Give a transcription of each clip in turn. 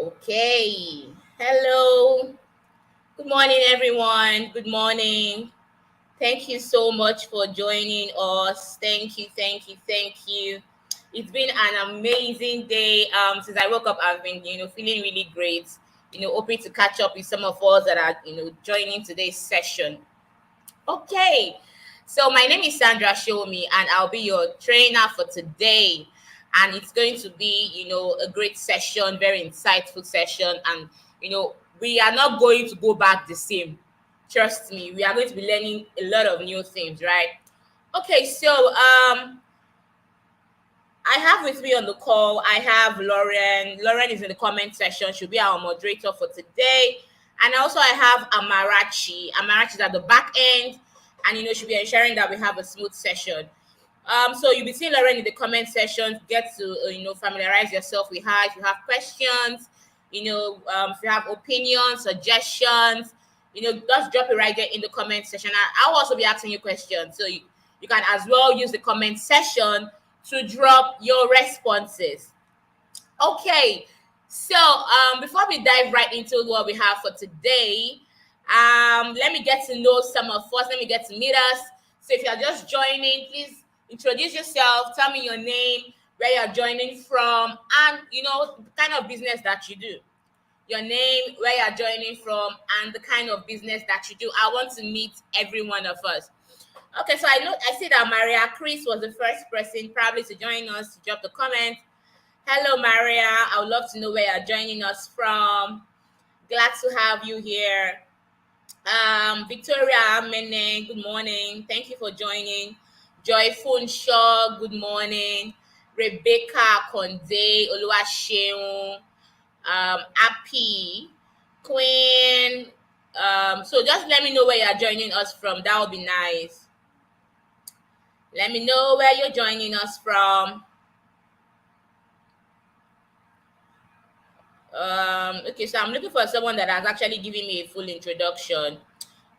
Okay. Hello. Good morning, everyone. Good morning. Thank you so much for joining us. Thank you, thank you, thank you. It's been an amazing day. Since I woke up, I've been, feeling really great. Hoping to catch up with some of us that are, joining today's session. Okay. So my name is Sandra Shomi, and I'll be your trainer for today. And it's going to be, a great session, very insightful session. And, we are not going to go back the same. Trust me, we are going to be learning a lot of new things, right? Okay, so I have with me on the call, I have Lauren. Lauren is in the comment section. She'll be our moderator for today. And also I have Amarachi. Amarachi is at the back end, and she'll be ensuring that we have a smooth session. So you'll be seeing Lauren in the comment section. Get to familiarize yourself with her. If you have questions, if you have opinions, suggestions, just drop it right there in the comment section. I'll also be asking you questions, so you can as well use the comment section to drop your responses. Okay, so before we dive right into what we have for today, let me get to know some of us. Let me get to meet us. So if you're just joining, please introduce yourself. Tell me your name, where you're joining from, and the kind of business that you do. Your name, where you're joining from, and the kind of business that you do. I want to meet every one of us. Okay, so I see that Maria Chris was the first person probably to join us to drop the comment. Hello, Maria. I would love to know where you're joining us from. Glad to have you here. Victoria Amene, good morning. Thank you for joining. Joy Funshaw, good morning. Rebecca Konde, Oluwaseun, Appy, Queen. So just let me know where you're joining us from. That would be nice. Let me know where you're joining us from. Okay, so I'm looking for someone that has actually given me a full introduction.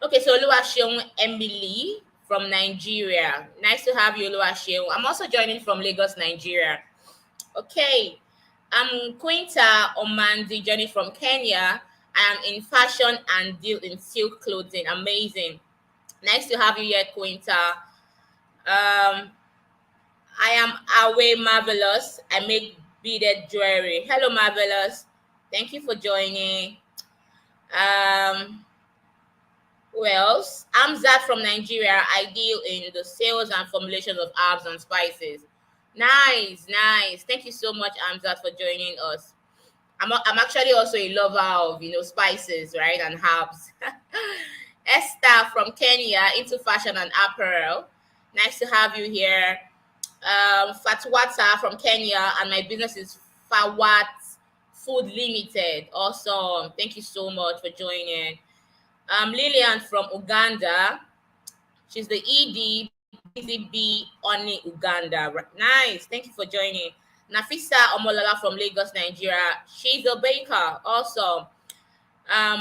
Okay, so Oluwaseun Emily from Nigeria. Nice to have you, Oluwaseun. I'm also joining from Lagos, Nigeria. Okay, I'm Quinta Omandi, joining from Kenya. I am in fashion and deal in silk clothing. Amazing. Nice to have you here, Quinta. I am Awe Marvelous. I make beaded jewelry. Hello, Marvelous. Thank you for joining. Who else? I'm Zat from Nigeria. I deal in the sales and formulations of herbs and spices. Nice, nice. Thank you so much, Amzat, for joining us. I'm actually also a lover of spices, right, and herbs. Esther from Kenya, into fashion and apparel. Nice to have you here. Fatwata from Kenya, and my business is Fawat Food Limited. Awesome. Thank you so much for joining. Lillian from Uganda. She's the ED, Busy Bee Oni Uganda. Nice. Thank you for joining. Nafisa Omolola from Lagos, Nigeria. She's a baker. Awesome.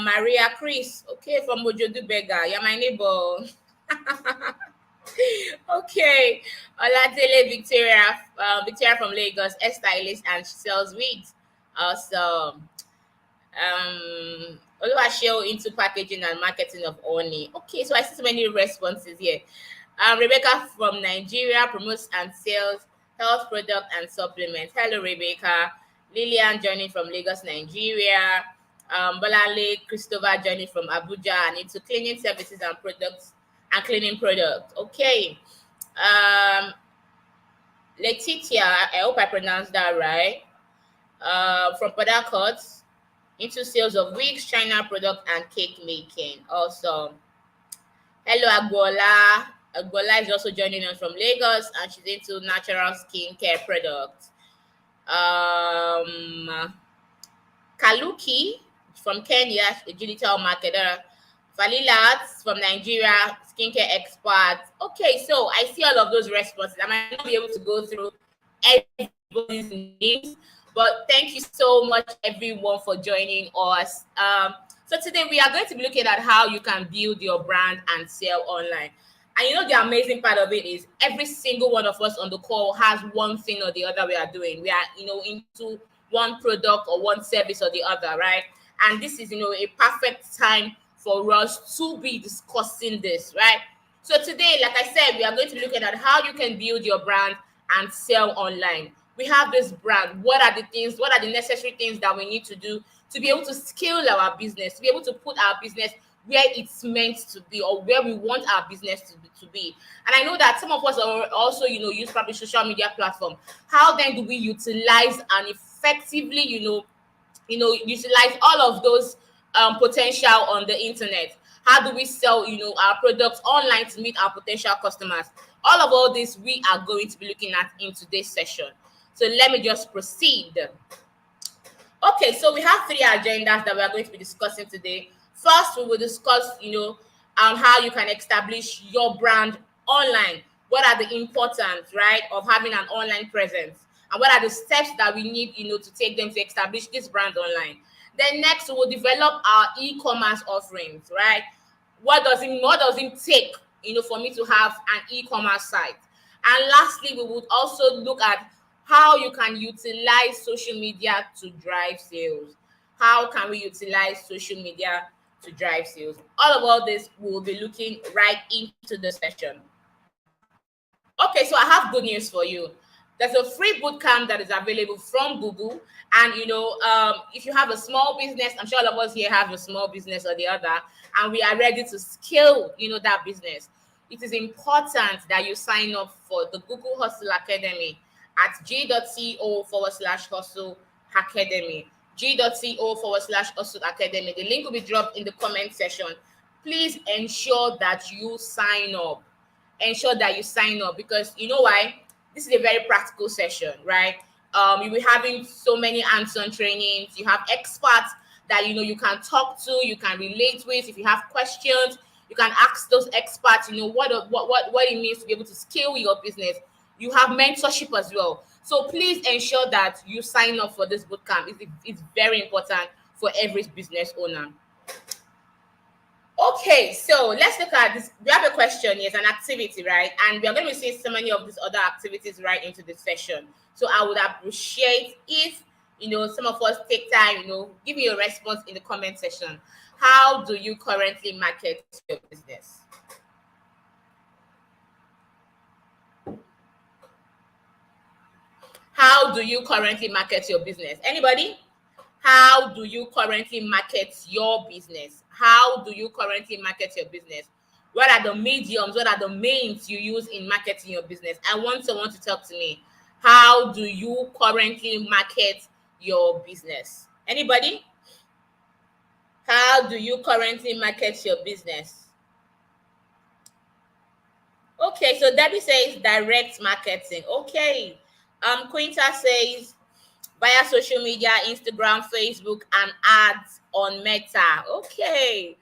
Maria Chris. Okay, from Mojodu Bega. You're my neighbor. Okay. Oladele Victoria. Victoria from Lagos. A stylist, and she sells wigs. Awesome. Oluwaseun into packaging and marketing of Oni. Okay, so I see so many responses here. Rebecca from Nigeria promotes and sells health product and supplements. Hello, Rebecca. Lillian joining from Lagos, Nigeria. Bolale Christopher joining from Abuja and into cleaning services and products and cleaning products. Okay. Letitia, I hope I pronounced that right. From Port Harcourt, into sales of wigs, China product, and cake making. Awesome. Hello, Agbola. Agbola is also joining us from Lagos, and she's into natural skincare products. Kaluki from Kenya, a digital marketer. Falilat from Nigeria, skincare expert. Okay, so I see all of those responses. I might not be able to go through everybody's names, but thank you so much, everyone, for joining us. So today we are going to be looking at how you can build your brand and sell online. And the amazing part of it is every single one of us on the call has one thing or the other we are doing. We are, into one product or one service or the other, right? And this is, a perfect time for us to be discussing this, right? So today, like I said, we are going to be looking at how you can build your brand and sell online. We have this brand. What are the things, what are the necessary things that we need to do to be able to scale our business, to be able to put our business where it's meant to be, or where we want our business to be. And I know that some of us are also, use probably social media platform. How then do we utilize and effectively, utilize all of those potential on the internet? How do we sell, our products online to meet our potential customers? All this we are going to be looking at in today's session. So let me just proceed. Okay, so we have three agendas that we are going to be discussing today. First, we will discuss, how you can establish your brand online. What are the importance, right, of having an online presence? And what are the steps that we need, to take them to establish this brand online? Then next, we will develop our e-commerce offerings, right? What does it take, for me to have an e-commerce site? And lastly, we would also look at how you can utilize social media to drive sales. How can we utilize social media to drive sales? All this we will be looking right into the session. Okay, so I have good news for you. There's a free bootcamp that is available from Google. And, if you have a small business, I'm sure all of us here have a small business or the other, and we are ready to scale, that business. It is important that you sign up for the Google Hustle Academy at g.co/hustle academy. g.co/hustle academy. The link will be dropped in the comment section. Please ensure that you sign up. Because you know why? This is a very practical session, right? You'll be having so many hands-on trainings. You have experts that you can talk to, you can relate with. If you have questions, you can ask those experts, what it means to be able to scale your business. You have mentorship as well. So please ensure that you sign up for this bootcamp. It's very important for every business owner. Okay, so let's look at this. We have a question. It's an activity, right? And we are going to be seeing so many of these other activities right into this session. So I would appreciate if, some of us take time, give me a response in the comment section. How do you currently market your business? How do you currently market your business? Anybody? How do you currently market your business? How do you currently market your business? What are the mediums? What are the means you use in marketing your business? I want someone to talk to me. How do you currently market your business? Anybody? How do you currently market your business? Okay, so Debbie says direct marketing. Okay. Quinta says via social media, Instagram, Facebook, and ads on Meta. Okay.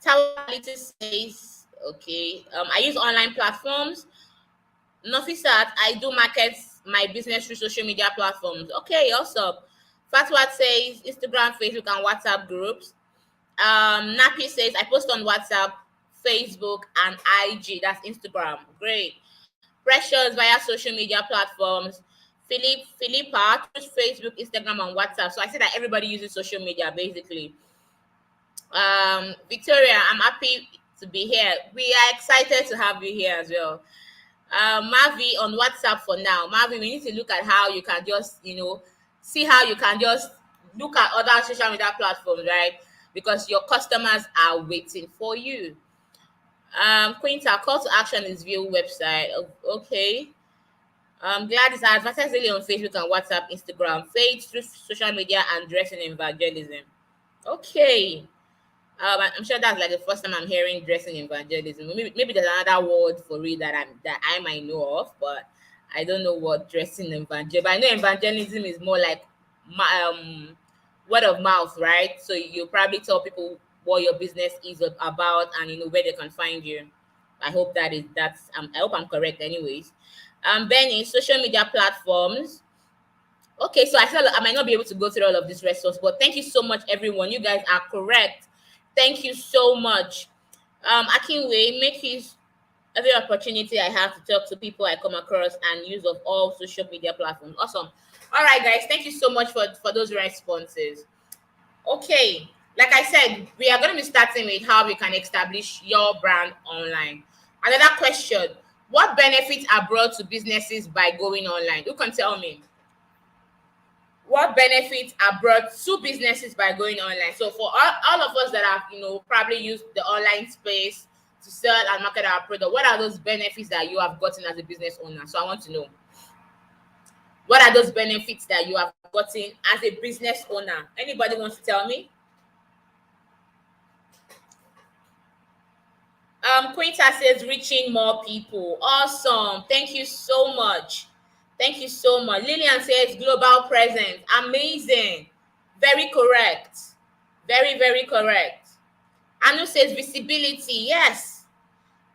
Tawality says, okay. I use online platforms. Nofisat, I do market my business through social media platforms. Okay, awesome. Fatwat says Instagram, Facebook, and WhatsApp groups. Napi says I post on WhatsApp, Facebook, and IG. That's Instagram. Great. Precious via social media platforms. Philippa through Facebook, Instagram, and WhatsApp. So I said that everybody uses social media basically. Victoria, I'm happy to be here. We are excited to have you here as well. Mavi on WhatsApp for now. Mavi, we need to look at how you can just, see how you can just look at other social media platforms, right? Because your customers are waiting for you. Quinta, call to action is view website. Okay. Gladys, I advertise daily on Facebook and WhatsApp, Instagram, Face through social media, and dressing evangelism. Okay. I'm sure that's like the first time I'm hearing dressing evangelism. Maybe there's another word for it that I might know of, but I don't know what dressing evangelism. But I know evangelism is more like word of mouth, right? So you probably tell people what your business is about and where they can find you. I hope I hope I'm correct anyways. Benny, social media platforms. Okay, so I feel like I might not be able to go through all of these results, but thank you so much, everyone. You guys are correct. Thank you so much. Akinwe, make his Every opportunity I have to talk to people I come across and use of all social media platforms. Awesome. All right, guys. Thank you so much for those responses. Okay. Like I said, we are going to be starting with how we can establish your brand online. Another question: what benefits are brought to businesses by going online? Who can tell me? What benefits are brought to businesses by going online? So for all of us that have probably used the online space to sell and market our product, what are those benefits that you have gotten as a business owner? So I want to know, what are those benefits that you have gotten as a business owner? Anybody wants to tell me? Quinta says reaching more people. Awesome. Thank you so much. Thank you so much. Lillian says global presence. Amazing. Very correct. Very, very correct. Anu says visibility. Yes.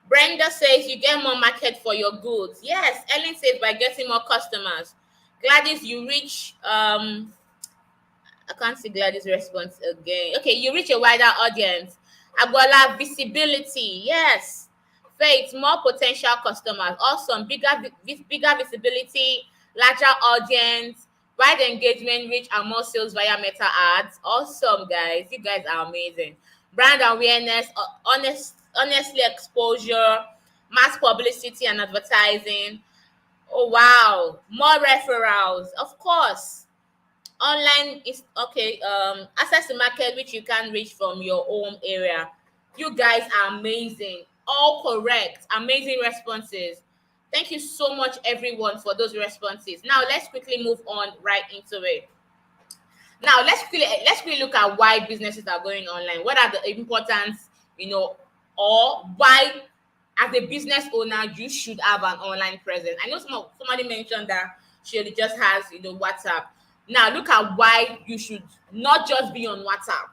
Brenda says you get more market for your goods. Yes. Ellen says by getting more customers. Gladys, you reach I can't see Gladys' response again. Okay, you reach a wider audience. Agboola, visibility. Yes. Faith, more potential customers. Awesome. Bigger visibility, larger audience, wide engagement, reach, and more sales via meta ads. Awesome, guys. You guys are amazing. Brand awareness, honestly exposure, mass publicity and advertising. Oh, wow. More referrals. Of course. Online is okay. Access to market which you can reach from your home area. You guys are amazing. All correct. Amazing responses. Thank you so much, everyone, for those responses. Now let's quickly move on right into it. Now let's quickly look at why businesses are going online. What are the importance, or why as a business owner you should have an online presence. I know somebody mentioned that she only just has WhatsApp. Now look at why you should not just be on WhatsApp.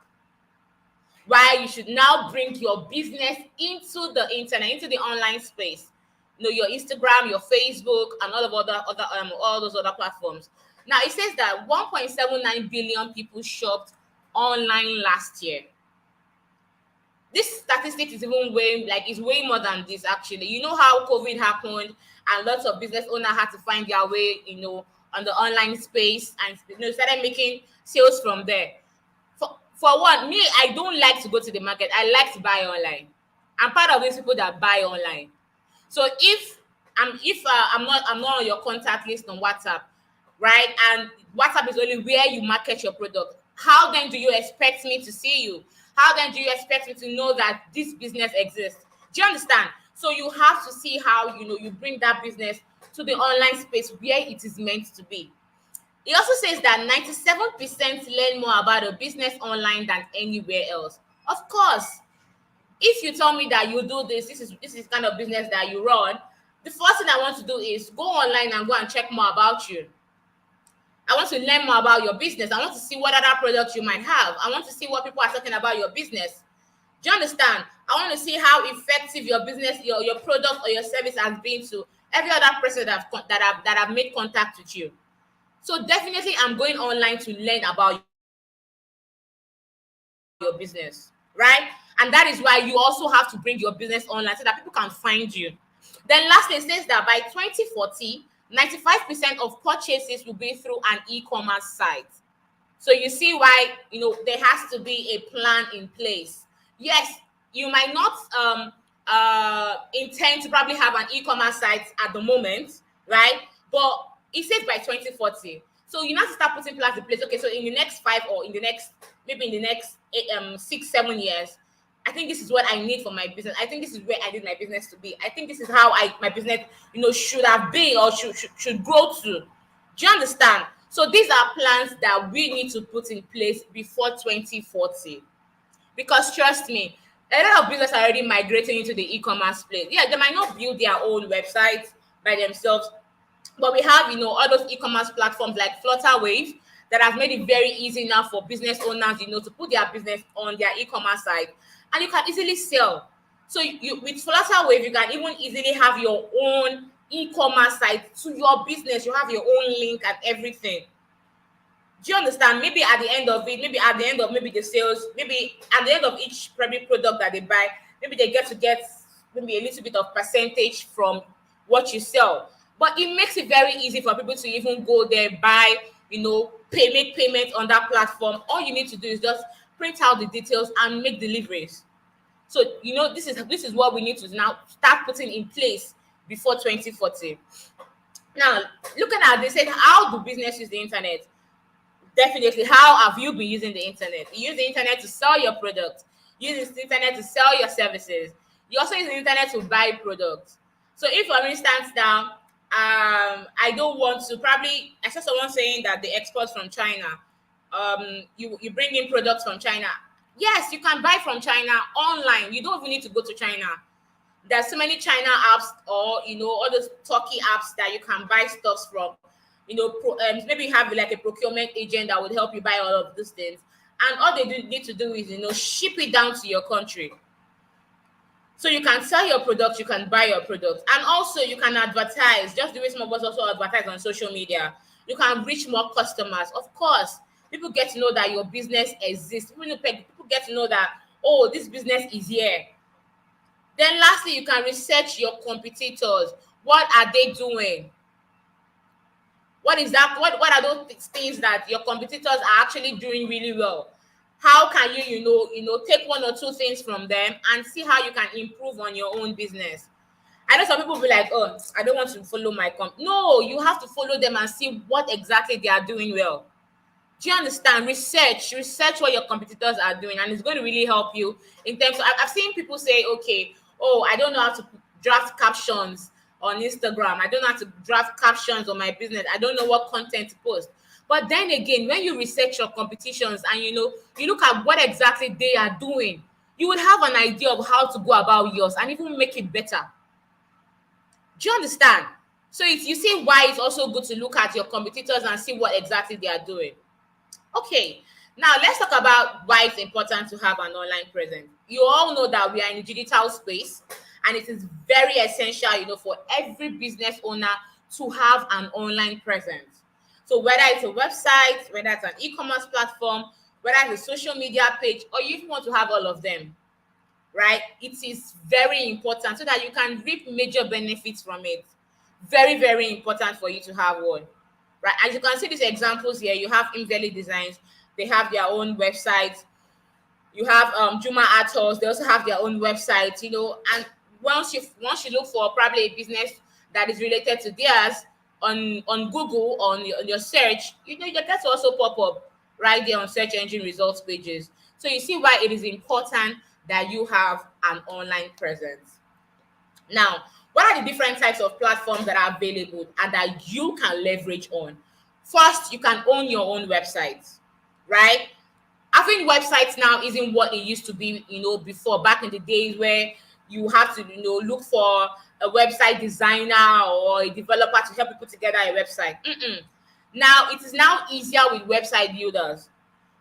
Why you should now bring your business into the internet, into the online space. Your Instagram, your Facebook, and all those other platforms. Now it says that 1.79 billion people shopped online last year. This statistic is even way more than this actually. You know how COVID happened and lots of business owners had to find their way, on the online space and started making sales from there. For one, me, I don't like to go to the market. I like to buy online. I'm part of these people that buy online. So if I'm not on your contact list on WhatsApp, right? And WhatsApp is only where you market your product. How then do you expect me to see you? How then do you expect me to know that this business exists? Do you understand? So you have to see how you bring that business to the online space where it is meant to be. It also says that 97% learn more about a business online than anywhere else. Of course, if you tell me that you do this is kind of business that you run, the first thing I want to do is go online and go and check more about you. I want to learn more about your business. I want to see what other products you might have. I want to see what people are talking about your business. Do you understand? I want to see how effective your business, your product or your service has been to every other person that have made contact with you. So definitely I'm going online to learn about your business, right? And that is why you also have to bring your business online so that people can find you. Then lastly, it says that by 2040, 95% of purchases will be through an e-commerce site. So you see why there has to be a plan in place. Yes, you might not intend to probably have an e-commerce site at the moment, right? But it says by 2040. So you have to start putting plans in place. Okay, so in the next 5 or in the next 6-7 years, I think this is what I need for my business. I think this is where I need my business to be. I think this is how my business should have been or should grow to. Do you understand? So these are plans that we need to put in place before 2040. Because trust me, a lot of businesses are already migrating into the e-commerce place. Yeah, they might not build their own websites by themselves, but we have all those e-commerce platforms like Flutterwave that have made it very easy now for business owners to put their business on their e-commerce site, and you can easily sell. So with Flutterwave, you can even easily have your own e-commerce site to your business. You have your own link and everything. Do you understand? Maybe at the end of it, maybe at the end of the sales, maybe at the end of each probably product that they buy, maybe they get maybe a little bit of percentage from what you sell. But it makes it very easy for people to even go there, buy, make payment on that platform. All you need to do is just print out the details and make deliveries. So this is what we need to now start putting in place before 2040. Now, looking at this, said how do business use the internet? Definitely, how have you been using the internet? You use the internet to sell your products. You use the internet to sell your services. You also use the internet to buy products. So if, for instance, now, I don't want to, probably, I saw someone saying that they export from China. You bring in products from China. Yes, you can buy from China online. You don't even need to go to China. There's so many China apps, or all those Turkey apps that you can buy stuff from. Maybe you have like a procurement agent that would help you buy all of these things, and all they need to do is ship it down to your country. So you can sell your product, you can buy your product, and also you can advertise. Just the way some of us also advertise on social media, you can reach more customers. Of course, people get to know that your business exists. People get to know that, oh, this business is here. Then lastly, you can research your competitors. What are they doing? What is that? What are those things that your competitors are actually doing really well? How can you take one or two things from them and see how you can improve on your own business? I know some people will be like, oh, I don't want to follow my No, you have to follow them and see what exactly they are doing well. Do you understand? Research what your competitors are doing, and it's going to really help you in terms of, I've seen people say, okay, oh, I don't know how to draft captions on Instagram. I don't know how to draft captions on my business. I don't know what content to post. But then again, when you research your competitions and you look at what exactly they are doing, you would have an idea of how to go about yours and even make it better. Do you understand? So you see why it's also good to look at your competitors and see what exactly they are doing. Okay, now let's talk about why it's important to have an online presence. You all know that we are in the digital space, and it is very essential, for every business owner to have an online presence. So whether it's a website, whether it's an e-commerce platform, whether it's a social media page, or you even want to have all of them, right? It is very important so that you can reap major benefits from it. Very, very important for you to have one. Right, as you can see these examples here, you have Inveli Designs. They have their own website. You have Juma Atos. They also have their own website. And once you look for probably a business that is related to theirs on Google, on your search, you get to also pop up right there on search engine results pages. So you see why it is important that you have an online presence. Now, what are the different types of platforms that are available and that you can leverage on? First, you can own your own website, right? Having websites now isn't what it used to be, before, back in the days where you have to, look for a website designer or a developer to help you put together a website. Now, it is now easier with website builders.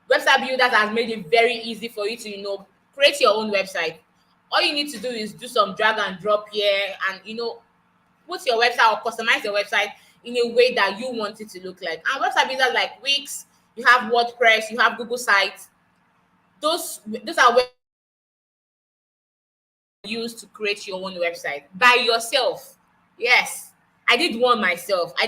Website builders has made it very easy for you to, create your own website. All you need to do is do some drag and drop here and, put your website or customize your website in a way that you want it to look like. And website builders like Wix, you have WordPress, you have Google Sites. Those are where you use to create your own website by yourself. Yes, I did one myself. I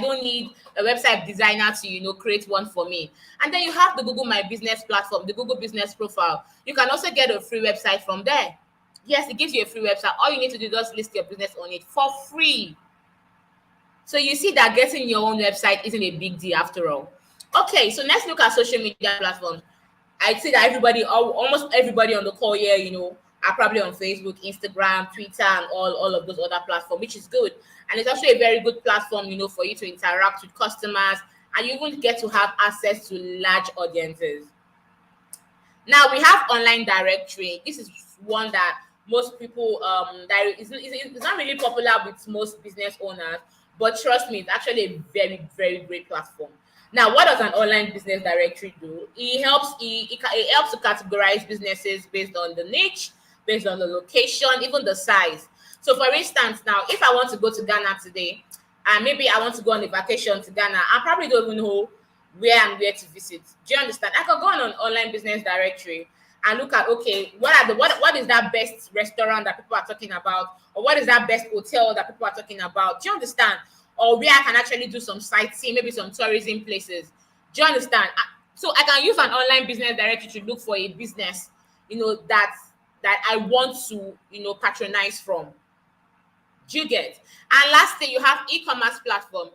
don't need a website designer to create one for me. And then you have the Google My Business platform, the Google Business Profile. You can also get a free website from there. Yes, it gives you a free website. All you need to do is just list your business on it for free. So you see that getting your own website isn't a big deal after all. Okay, so let's look at social media platforms. I'd say that almost everybody on the call here, are probably on Facebook, Instagram, Twitter, and all of those other platforms, which is good. And it's also a very good platform, for you to interact with customers, and you even get to have access to large audiences. Now we have online directory. This is one that most people it's not really popular with most business owners, but trust me, it's actually a very, very great platform. Now, what does an online business directory do? It helps to categorize businesses based on the niche, based on the location, even the size. So for instance, now if I want to go to Ghana today, and maybe I want to go on a vacation to Ghana, I probably don't even know where to visit. Do you understand? I could go on an online business directory and look at, okay, what is that best restaurant that people are talking about, or what is that best hotel that people are talking about? Do you understand? Or where I can actually do some sightseeing, maybe some tourism places. Do you understand? So I can use an online business directory to look for a business, that I want to, patronize from. Do you get? And lastly, you have e-commerce platform.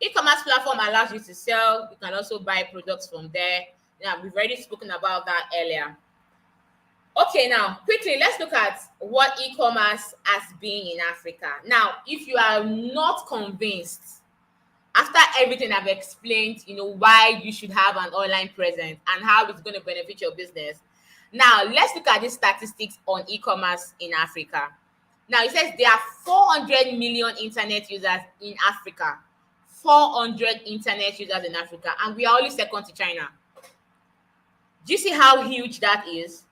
E-commerce platform allows you to sell. You can also buy products from there. Yeah, we've already spoken about that earlier. Okay, now quickly, let's look at what e-commerce has been in Africa. Now, if you are not convinced, after everything I've explained, why you should have an online presence and how it's going to benefit your business. Now, let's look at the statistics on e-commerce in Africa. Now, it says there are 400 million internet users in Africa. 400 internet users in Africa, and we are only second to China. Do you see how huge that is?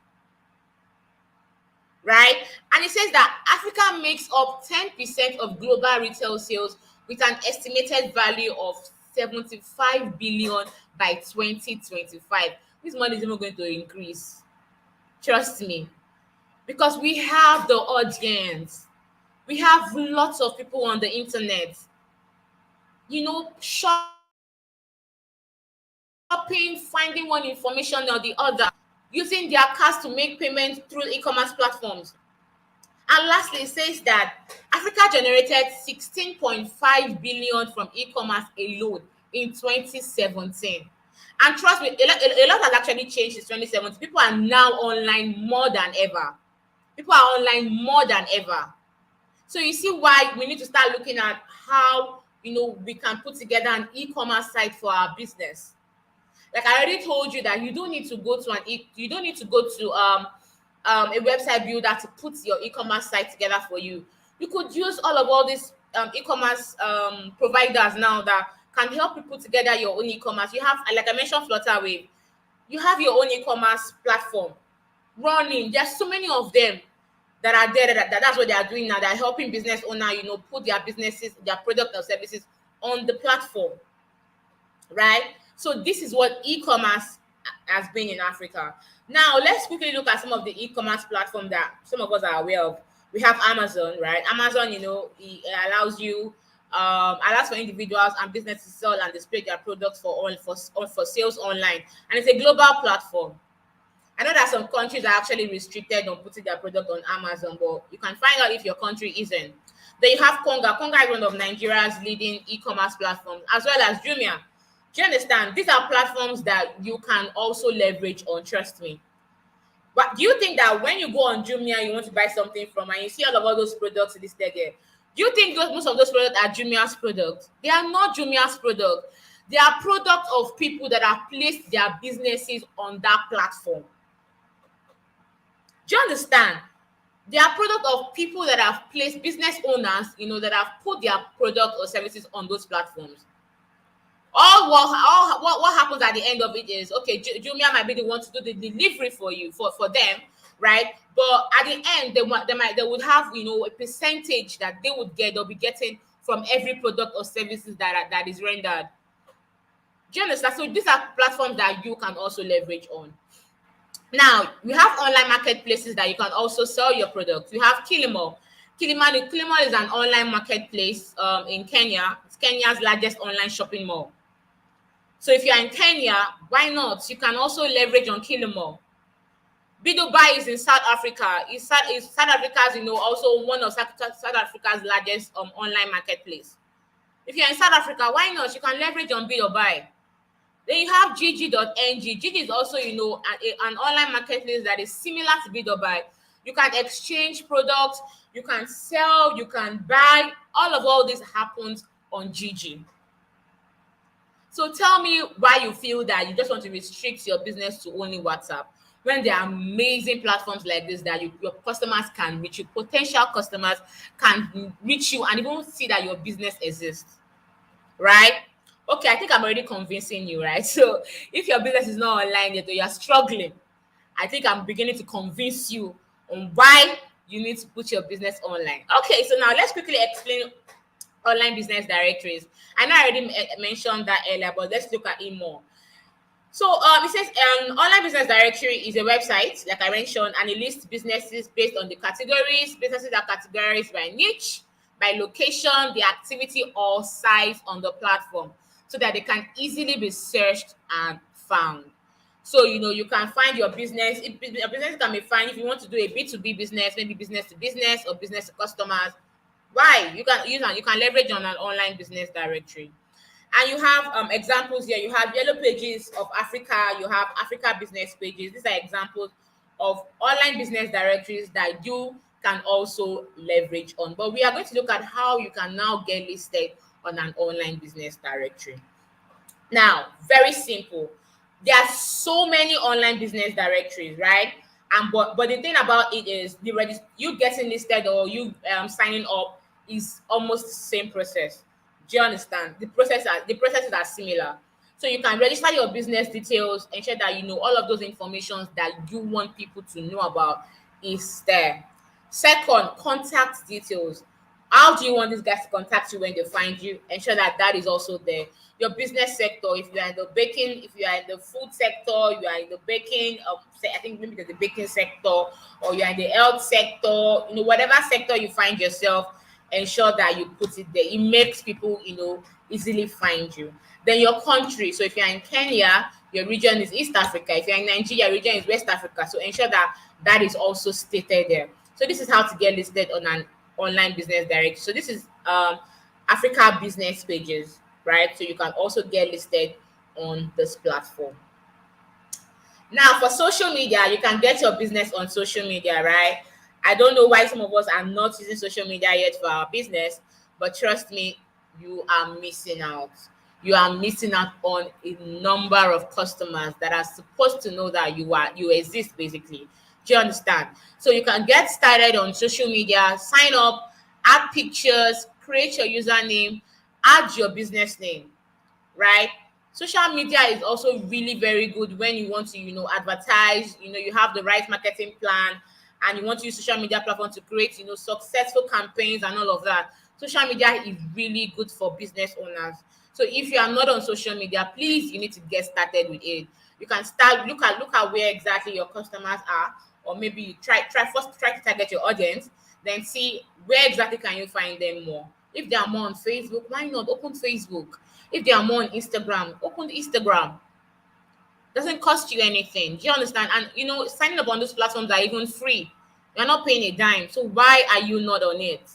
Right? And it says that Africa makes up 10% of global retail sales with an estimated value of 75 billion by 2025. This money is even going to increase. Trust me. Because we have the audience. We have lots of people on the internet, shopping, finding one information or the other, using their cards to make payments through e-commerce platforms. And lastly, it says that Africa generated 16.5 billion from e-commerce alone in 2017. And trust me, a lot has actually changed since 2017. People are now online more than ever. People are online more than ever. So you see why we need to start looking at how, we can put together an e-commerce site for our business. Like I already told you that you don't need to go to a website builder to put your e-commerce site together for you. You could use all these e-commerce providers now that can help you put together your own e-commerce. You have, like I mentioned, Flutterwave. You have your own e-commerce platform running. There's so many of them that are there. That's what they are doing now. They're helping business owner, put their businesses, their product or services on the platform, right? So this is what e-commerce has been in Africa. Now let's quickly look at some of the e-commerce platforms that some of us are aware of. We have Amazon, right? Amazon, it allows for individuals and businesses to sell and display their products for sales online, and it's a global platform. I know that some countries are actually restricted on putting their product on Amazon, but you can find out if your country isn't. Then you have Konga. Konga is one of Nigeria's leading e-commerce platforms, as well as Jumia. Do you understand? These are platforms that you can also leverage on, trust me. But do you think that when you go on Jumia, you want to buy something from, and you see all those products listed there, do you think most of those products are Jumia's products? They are not Jumia's products. They are products of people that have placed their businesses on that platform. Do you understand? They are product of people that have placed, business owners, that have put their product or services on those platforms. What happens at the end of it is, okay, Jumia might be the one to do the delivery for you, for them, right? But at the end, they would have, a percentage that they'll be getting from every product or services that is rendered. Do you understand? So these are platforms that you can also leverage on. Now, we have online marketplaces that you can also sell your products. We have Kilimall. Kilimall is an online marketplace in Kenya. It's Kenya's largest online shopping mall. So if you're in Kenya, why not? You can also leverage on Kilimall. Bidubai is in South Africa. South Africa's, also one of South Africa's largest online marketplace. If you're in South Africa, why not? You can leverage on Bidubai. Then you have Gigi.ng. Gigi is also, an online marketplace that is similar to Bidubai. You can exchange products, you can sell, you can buy. All this happens on Gigi. So tell me why you feel that you just want to restrict your business to only WhatsApp when there are amazing platforms like this that your customers can reach you, potential customers can reach you and even see that your business exists, right? Okay, I think I'm already convincing you, right? So if your business is not online yet or you're struggling, I think I'm beginning to convince you on why you need to put your business online. Okay, so now let's quickly explain online business directories. I know I already mentioned that earlier, but let's look at it more. So it says online business directory is a website, like I mentioned, and it lists businesses based on the categories. Businesses are categorized by niche, by location, the activity or size on the platform, so that they can easily be searched and found. So you can find your business. Your business can be found if you want to do a B2B business, maybe business to business or business to customers. Why? You can leverage on an online business directory. And you have examples here. You have yellow pages of Africa, you have Africa business pages. These are examples of online business directories that you can also leverage on. But we are going to look at how you can now get listed on an online business directory. Now, very simple. There are so many online business directories, right? And but the thing about it is you getting listed or you signing up is almost the same process. Do you understand? The processes are similar. So you can register your business details, ensure that you know all of those informations that you want people to know about is there. Second, contact details. How do you want these guys to contact you when they find you? Ensure that that is also there. Your business sector, if you are in the baking, if you are in the food sector, you are in the baking, say I think maybe the baking sector, or you are in the health sector, whatever sector you find yourself, ensure that you put it there. It makes people, easily find you. Then your country. So if you're in Kenya, your region is East Africa. If you're in Nigeria, your region is West Africa. So ensure that that is also stated there. So this is how to get listed on an online business directory. So this is Africa business pages, right? So you can also get listed on this platform. Now, for social media, you can get your business on social media, right? I don't know why some of us are not using social media yet for our business, but trust me, you are missing out. You are missing out on a number of customers that are supposed to know that you exist basically. Do you understand? So you can get started on social media, sign up, add pictures, create your username, add your business name, right? Social media is also really very good when you want to, advertise, you have the right marketing plan and you want to use social media platform to create, successful campaigns and all of that. Social media is really good for business owners. So if you are not on social media, please, you need to get started with it. You can start, look at where exactly your customers are, or maybe you try to target your audience, then see where exactly can you find them more. If they are more on Facebook, why not open Facebook? If they are more on Instagram, open Instagram. Doesn't cost you anything. Do you understand? And signing up on those platforms are even free. You're not paying a dime. So why are you not on it?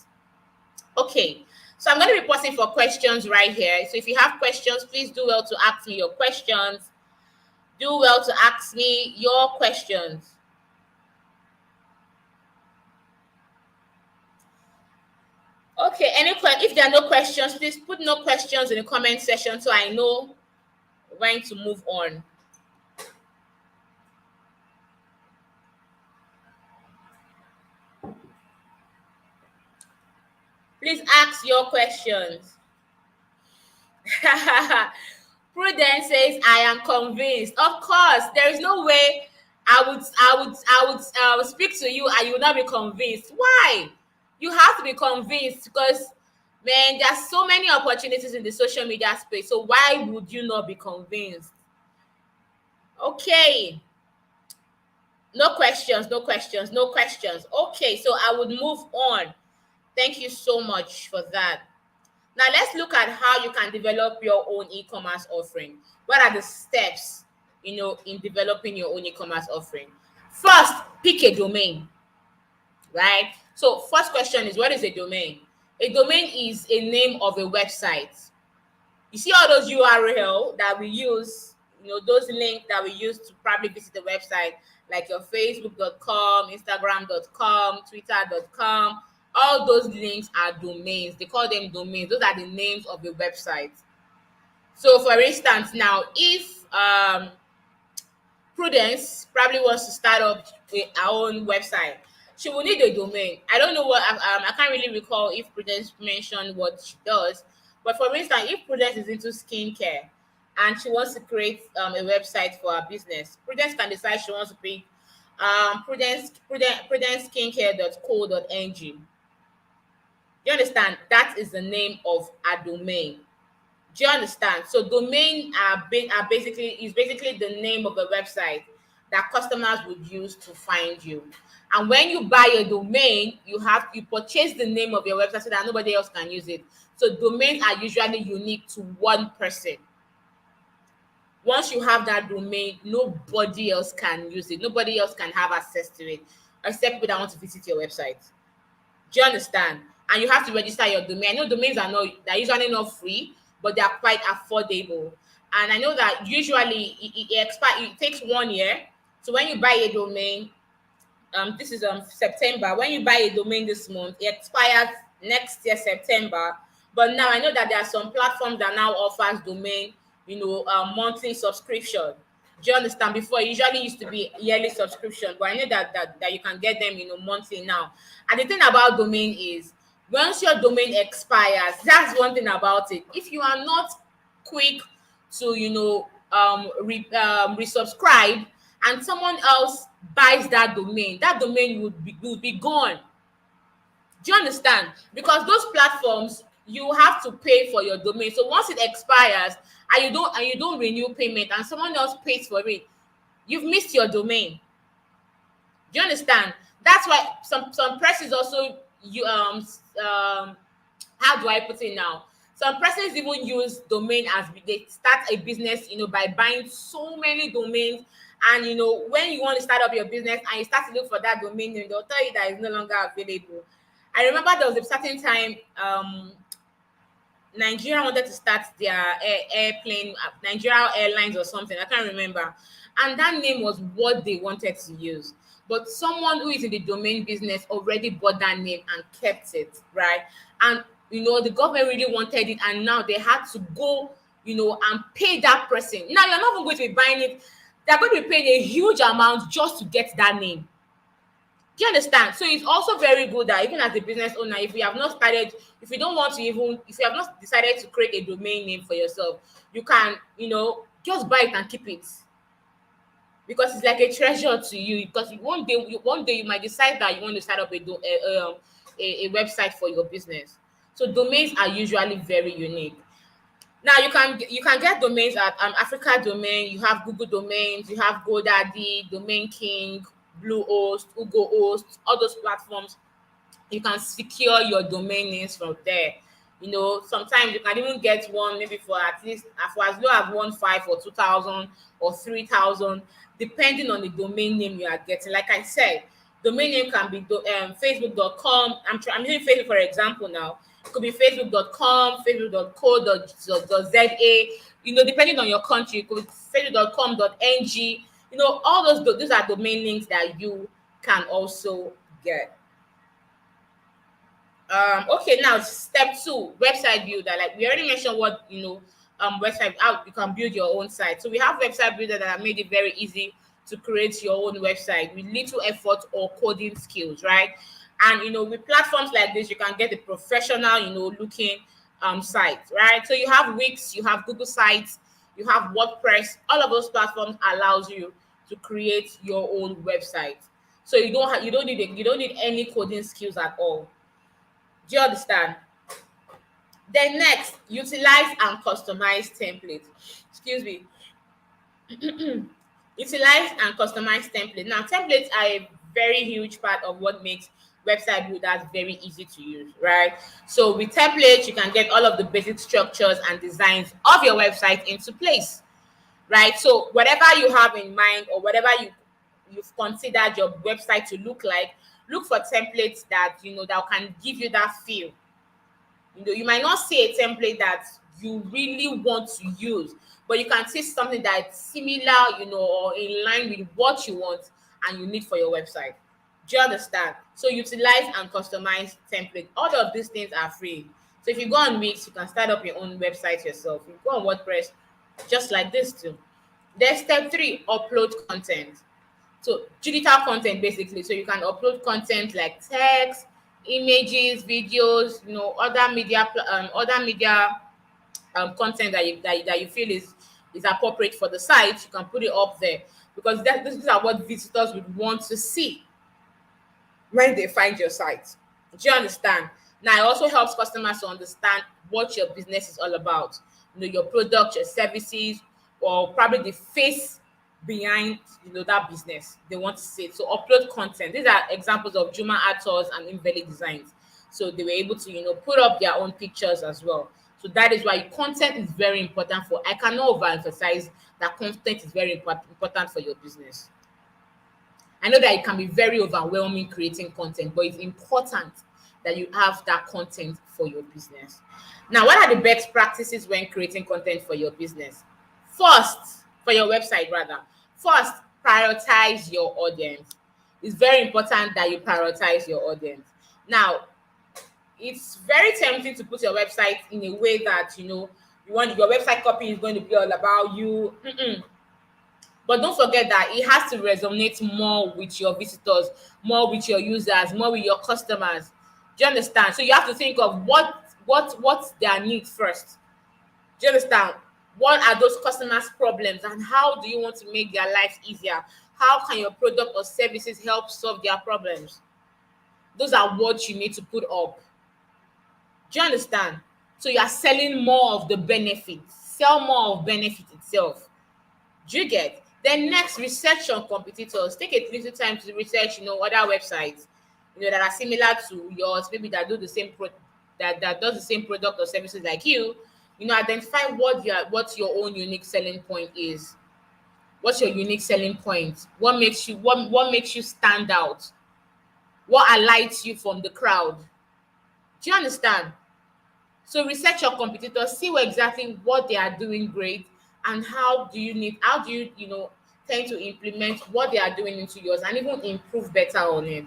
Okay. So I'm going to be pausing for questions right here. So if you have questions, please do well to ask me your questions. Do well to ask me your questions. Okay, if there are no questions, please put no questions in the comment section so I know when to move on. Please ask your questions. Prudence says, I am convinced. Of course, there is no way I would speak to you and you would not be convinced. Why? You have to be convinced because, man, there are so many opportunities in the social media space. So why would you not be convinced? Okay. No questions, no questions, no questions. Okay, so I would move on. Thank you so much for that. Now let's look at how you can develop your own e-commerce offering. What are the steps, in developing your own e-commerce offering? First, pick a domain, right? So first question is, what is a domain? A domain is a name of a website. You see all those URL that we use, those links that we use to probably visit the website, like your facebook.com, instagram.com, twitter.com. All those links are domains. They call them domains. Those are the names of the website. So for instance, now if Prudence probably wants to start up with her own website, she will need a domain. I don't know I can't really recall if Prudence mentioned what she does, but for instance, if Prudence is into skincare and she wants to create a website for her business, Prudence can decide she wants to pick prudenceskincare.co.ng. You understand? That is the name of a domain. Do you understand? So domain are basically is basically the name of the website that customers would use to find you. And when you buy a domain, you purchase the name of your website so that nobody else can use it. So domains are usually unique to one person. Once you have that domain, nobody else can use it. Nobody else can have access to it except people that want to visit your website. Do you understand? And you have to register your domain. I know domains they're usually not free, but they are quite affordable. And I know that usually it takes 1 year. So when you buy a domain, this is September. When you buy a domain this month, it expires next year September. But now I know that there are some platforms that now offers domain, monthly subscription. Do you understand? Before it usually used to be yearly subscription, but I know that you can get them, monthly now. And the thing about domain is once your domain expires, that's one thing about it. If you are not quick to resubscribe and someone else buys that domain would be gone. Do you understand? Because those platforms, you have to pay for your domain. So once it expires and you don't renew payment and someone else pays for it, you've missed your domain. Do you understand? That's why some presses also how do I put it now? Some persons even use domain as they start a business, by buying so many domains. And when you want to start up your business and you start to look for that domain name, they'll tell you that it's no longer available. I remember there was a certain time Nigeria wanted to start their airplane, Nigeria Airlines or something. I can't remember. And that name was what they wanted to use. But someone who is in the domain business already bought that name and kept it, right? And the government really wanted it, and now they had to go, and pay that person. Now you're not even going to be buying it. They're going to be paying a huge amount just to get that name. Do you understand? So it's also very good that even as a business owner, if you have not decided to create a domain name for yourself, you can, just buy it and keep it. Because it's like a treasure to you. Because one day you might decide that you want to start up a website for your business. So domains are usually very unique. Now you can get domains at Africa Domain. You have Google Domains. You have GoDaddy, Domain King, Bluehost, UgoHost, all those platforms. You can secure your domain names from there. Sometimes you can even get one maybe for at least for as low as 1,500 or 2,000 or 3,000, depending on the domain name you are getting. Like I said, domain name can be facebook.com. I'm using Facebook for example now. It could be facebook.com, facebook.co.za. Depending on your country, it could be facebook.com.ng. All those are domain names that you can also get. Okay, now step 2, website builder. Like we already mentioned what website, how you can build your own site. So we have website builder that have made it very easy to create your own website with little effort or coding skills, right? And with platforms like this, you can get a professional looking site, right? So you have Wix, you have Google Sites, you have WordPress. All of those platforms allows you to create your own website. So you don't need any coding skills at all. Do you understand? Then next, utilize and customize templates. Excuse me. Utilize and customize templates. Now, templates are a very huge part of what makes website builders very easy to use, right? So with templates, you can get all of the basic structures and designs of your website into place, right? So whatever you have in mind or whatever you've considered your website to look like, look for templates that that can give you that feel. You might not see a template that you really want to use, but you can see something that's similar, or in line with what you want and you need for your website. Do you understand? So utilize and customize template. All of these things are free. So if you go on Wix, you can start up your own website yourself. You go on WordPress, just like this too. Then step 3, upload content. So digital content basically. So you can upload content like text, images, videos, other media content that you feel is appropriate for the site. You can put it up there because these are what visitors would want to see when they find your site. Do you understand? Now, it also helps customers to understand what your business is all about. your product, your services, or probably the face behind that business they want to see. So upload content. These are examples of Juma Authors and Invalid Designs. So they were able to put up their own pictures as well. So that is why content is very important. For I cannot overemphasize that content is very important for your business. I know that it can be very overwhelming creating content, but it's important that you have that content for your business. Now, what are the best practices when creating content for your business? First, for your website rather. First, prioritize your audience. It's very important that you prioritize your audience. Now, it's very tempting to put your website in a way that you want your website copy is going to be all about you. But don't forget that it has to resonate more with your visitors, more with your users, more with your customers. Do you understand? So you have to think of what's their need first. Do you understand? What are those customers' problems, and how do you want to make their lives easier? How can your product or services help solve their problems? Those are what you need to put up. Do you understand? So you are selling more of the benefits. Sell more of benefit itself. Do you get? Then next, research on competitors. Take a little time to research, other websites, that are similar to yours, maybe that do the same that does the same product or services like you. Identify what your own unique selling point is. What's your unique selling point? What makes you stand out? What alights you from the crowd? Do you understand? So research your competitors, see exactly what they are doing great, and how do you tend to implement what they are doing into yours and even improve better on it,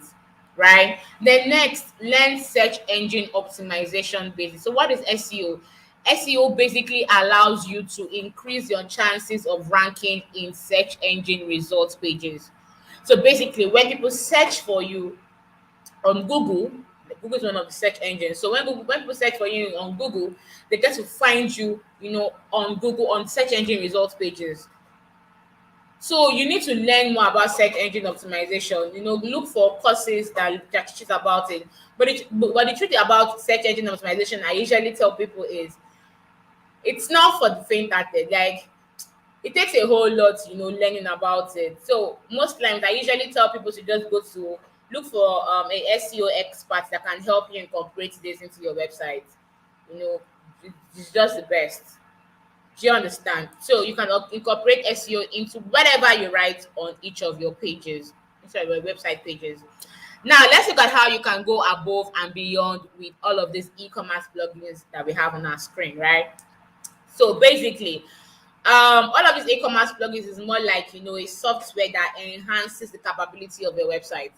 right? Then next, learn search engine optimization basics. So what is SEO? SEO basically allows you to increase your chances of ranking in search engine results pages. So basically, when people search for you on Google, Google is one of the search engines. So when people search for you on Google, they get to find you, on Google on search engine results pages. So you need to learn more about search engine optimization. Look for courses that teaches about it. But the truth about search engine optimization, I usually tell people is it's not for the faint-hearted. Like, it takes a whole lot, learning about it. So most times I usually tell people to just go to look for a SEO expert that can help you incorporate this into your website. It's just the best. Do you understand? So you can incorporate SEO into whatever you write on each of your pages, each of your website pages. Now let's look at how you can go above and beyond with all of these e-commerce plugins that we have on our screen, right? So basically, all of these e-commerce plugins is more like a software that enhances the capability of your website.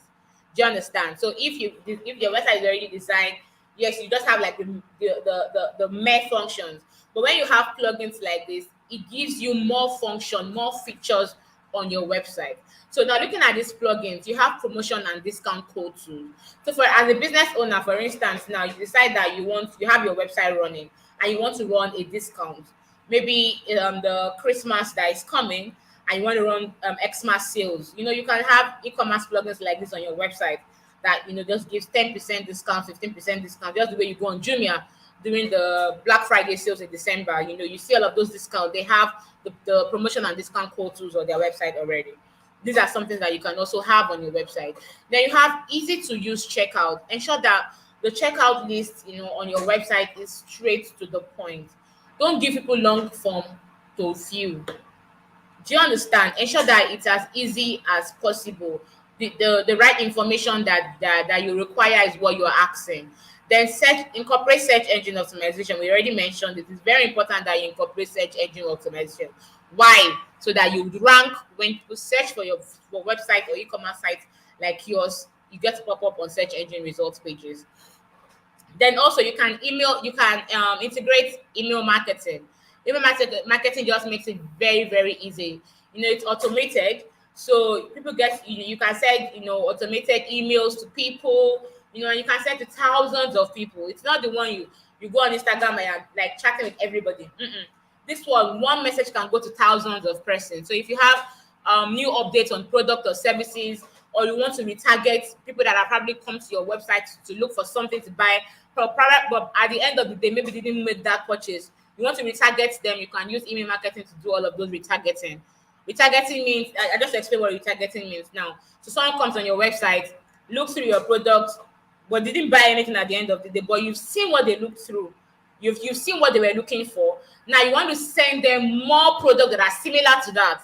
Do you understand? So if your website is already designed, yes, you just have like the mere functions. But when you have plugins like this, it gives you more function, more features on your website. So now looking at these plugins, you have promotion and discount code tools. So for as a business owner, for instance, now you decide that you have your website running and you want to run a discount. Maybe the Christmas that is coming and you want to run Xmas sales. You can have e-commerce plugins like this on your website that just gives 10% discount, 15% discount, just the way you go on Jumia during the Black Friday sales in December. You see all of those discounts. They have the promotion and discount code tools on their website already. These are something that you can also have on your website. Then you have easy to use checkout. Ensure that the checkout list on your website is straight to the point. Don't give people long form to fill. Do you understand? Ensure that it's as easy as possible. The right information that you require is what you're asking. Then incorporate search engine optimization. We already mentioned it. It's very important that you incorporate search engine optimization. Why? So that you rank when people search for your website or e-commerce site like yours, you get to pop up on search engine results pages. Then also you can integrate email marketing. Marketing just makes it very, very easy. It's automated. So people get, you can send, automated emails to people, and you can send to thousands of people. It's not the one you go on Instagram and like chatting with everybody. This one message can go to thousands of persons. So if you have new updates on product or services, or you want to retarget people that have probably come to your website to look for something to buy, but at the end of the day, maybe they didn't make that purchase. You want to retarget them, you can use email marketing to do all of those retargeting. Retargeting means, I just explained what retargeting means now. So someone comes on your website, looks through your product, but didn't buy anything at the end of the day, but you've seen what they looked through. You've seen what they were looking for. Now you want to send them more products that are similar to that,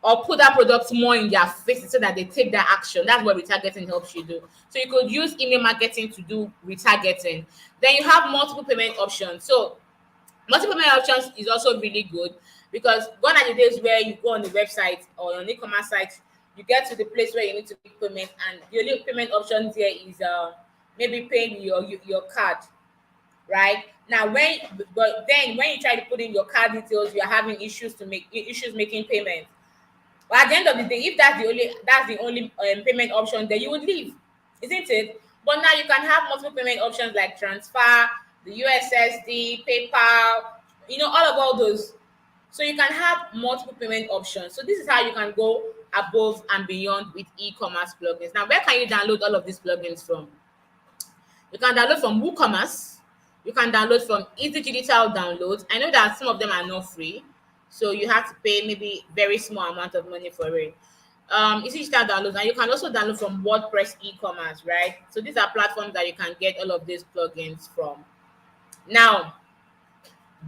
or put that product more in their face so that they take that action. That's what retargeting helps you do. So you could use email marketing to do retargeting. Then you have multiple payment options. So multiple payment options is also really good, because gone are the days where you go on the website or on e-commerce site, you get to the place where you need to make payment, and the only payment option there is maybe paying your card, right? Now but then when you try to put in your card details, you are having issues making payment. But at the end of the day, if that's the only payment option, then you would leave, isn't it? But now you can have multiple payment options like transfer, the USSD, PayPal, all those. So you can have multiple payment options. So this is how you can go above and beyond with e-commerce plugins. Now, where can you download all of these plugins from? You can download from WooCommerce. You can download from Easy Digital Downloads. I know that some of them are not free, so you have to pay maybe very small amount of money for it. Easy Digital Downloads, and you can also download from WordPress e-commerce, right? So these are platforms that you can get all of these plugins from. Now,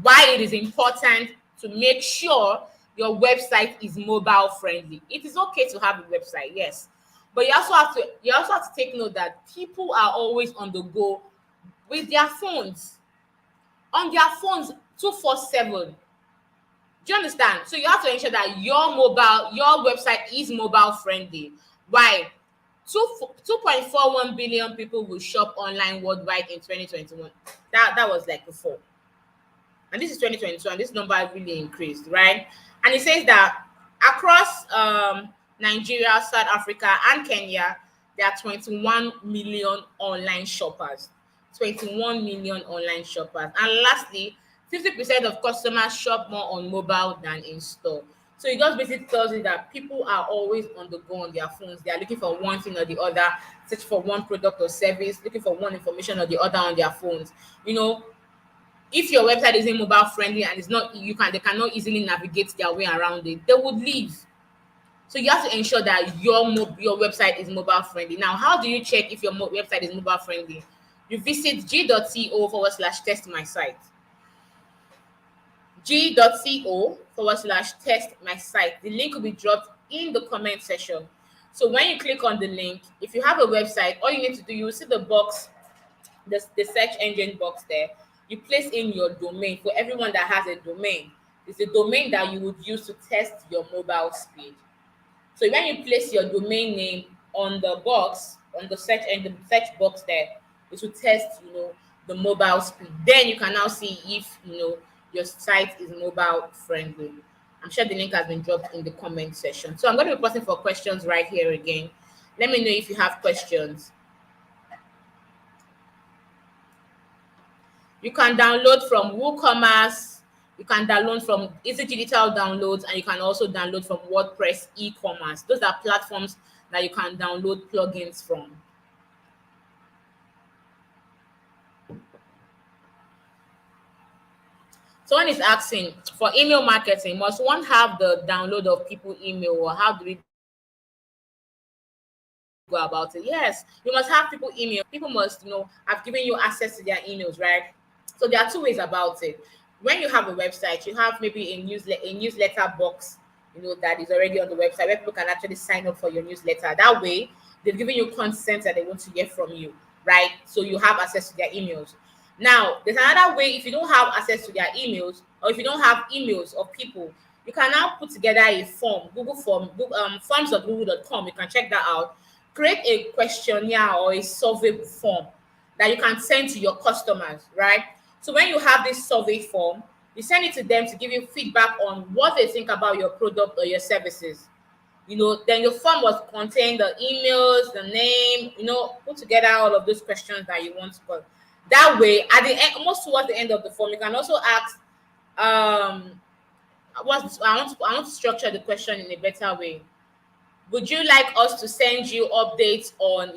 why it is important to make sure your website is mobile friendly. It is okay to have a website, yes, but you also have to take note that people are always on the go with their phones, 247. Do you understand? So you have to ensure that your website is mobile friendly. Why? 2.41 billion people will shop online worldwide in 2021. That was like before. And this is 2022, and this number really increased, right? And it says that across Nigeria, South Africa, and Kenya, there are 21 million online shoppers. 21 million online shoppers. And lastly, 50% of customers shop more on mobile than in store. So it just basically tells you that people are always on the go on their phones. They are looking for one thing or the other, searching for one product or service, looking for one information or the other on their phones. If your website isn't mobile friendly and they cannot easily navigate their way around it, they would leave. So you have to ensure that your website is mobile friendly. Now, how do you check if your website is mobile friendly? You visit g.co/test my site. g.co/test my site. The link will be dropped in the comment section. So when you click on the link, if you have a website, all you need to do, you will see the box, the search engine box there. You place in your domain. For everyone that has a domain, it's the domain that you would use to test your mobile speed. So when you place your domain name on the box, on the search box there, it will test, the mobile speed. Then you can now see if, your site is mobile friendly. I'm sure the link has been dropped in the comment section. So I'm going to be posting for questions right here again. Let me know if you have questions. You can download from WooCommerce, you can download from Easy Digital Downloads, and you can also download from WordPress e-commerce. Those are platforms that you can download plugins from. Someone is asking, for email marketing, must one have the download of people email, or how do we go about it? Yes, you must have people email. People must, have given you access to their emails, right? So there are two ways about it. When you have a website, you have maybe a newsletter box, that is already on the website where people can actually sign up for your newsletter. That way, they've given you consent that they want to hear from you, right? So you have access to their emails. Now, there's another way. If you don't have access to their emails, or if you don't have emails of people, you can now put together a form, Google form, forms.google.com. You can check that out. Create a questionnaire or a survey form that you can send to your customers, right? So when you have this survey form, you send it to them to give you feedback on what they think about your product or your services. Then your form was contain the emails, the name, put together all of those questions that you want to put. That way, at the end, almost towards the end of the form, you can also ask, I want to structure the question in a better way. Would you like us to send you updates on,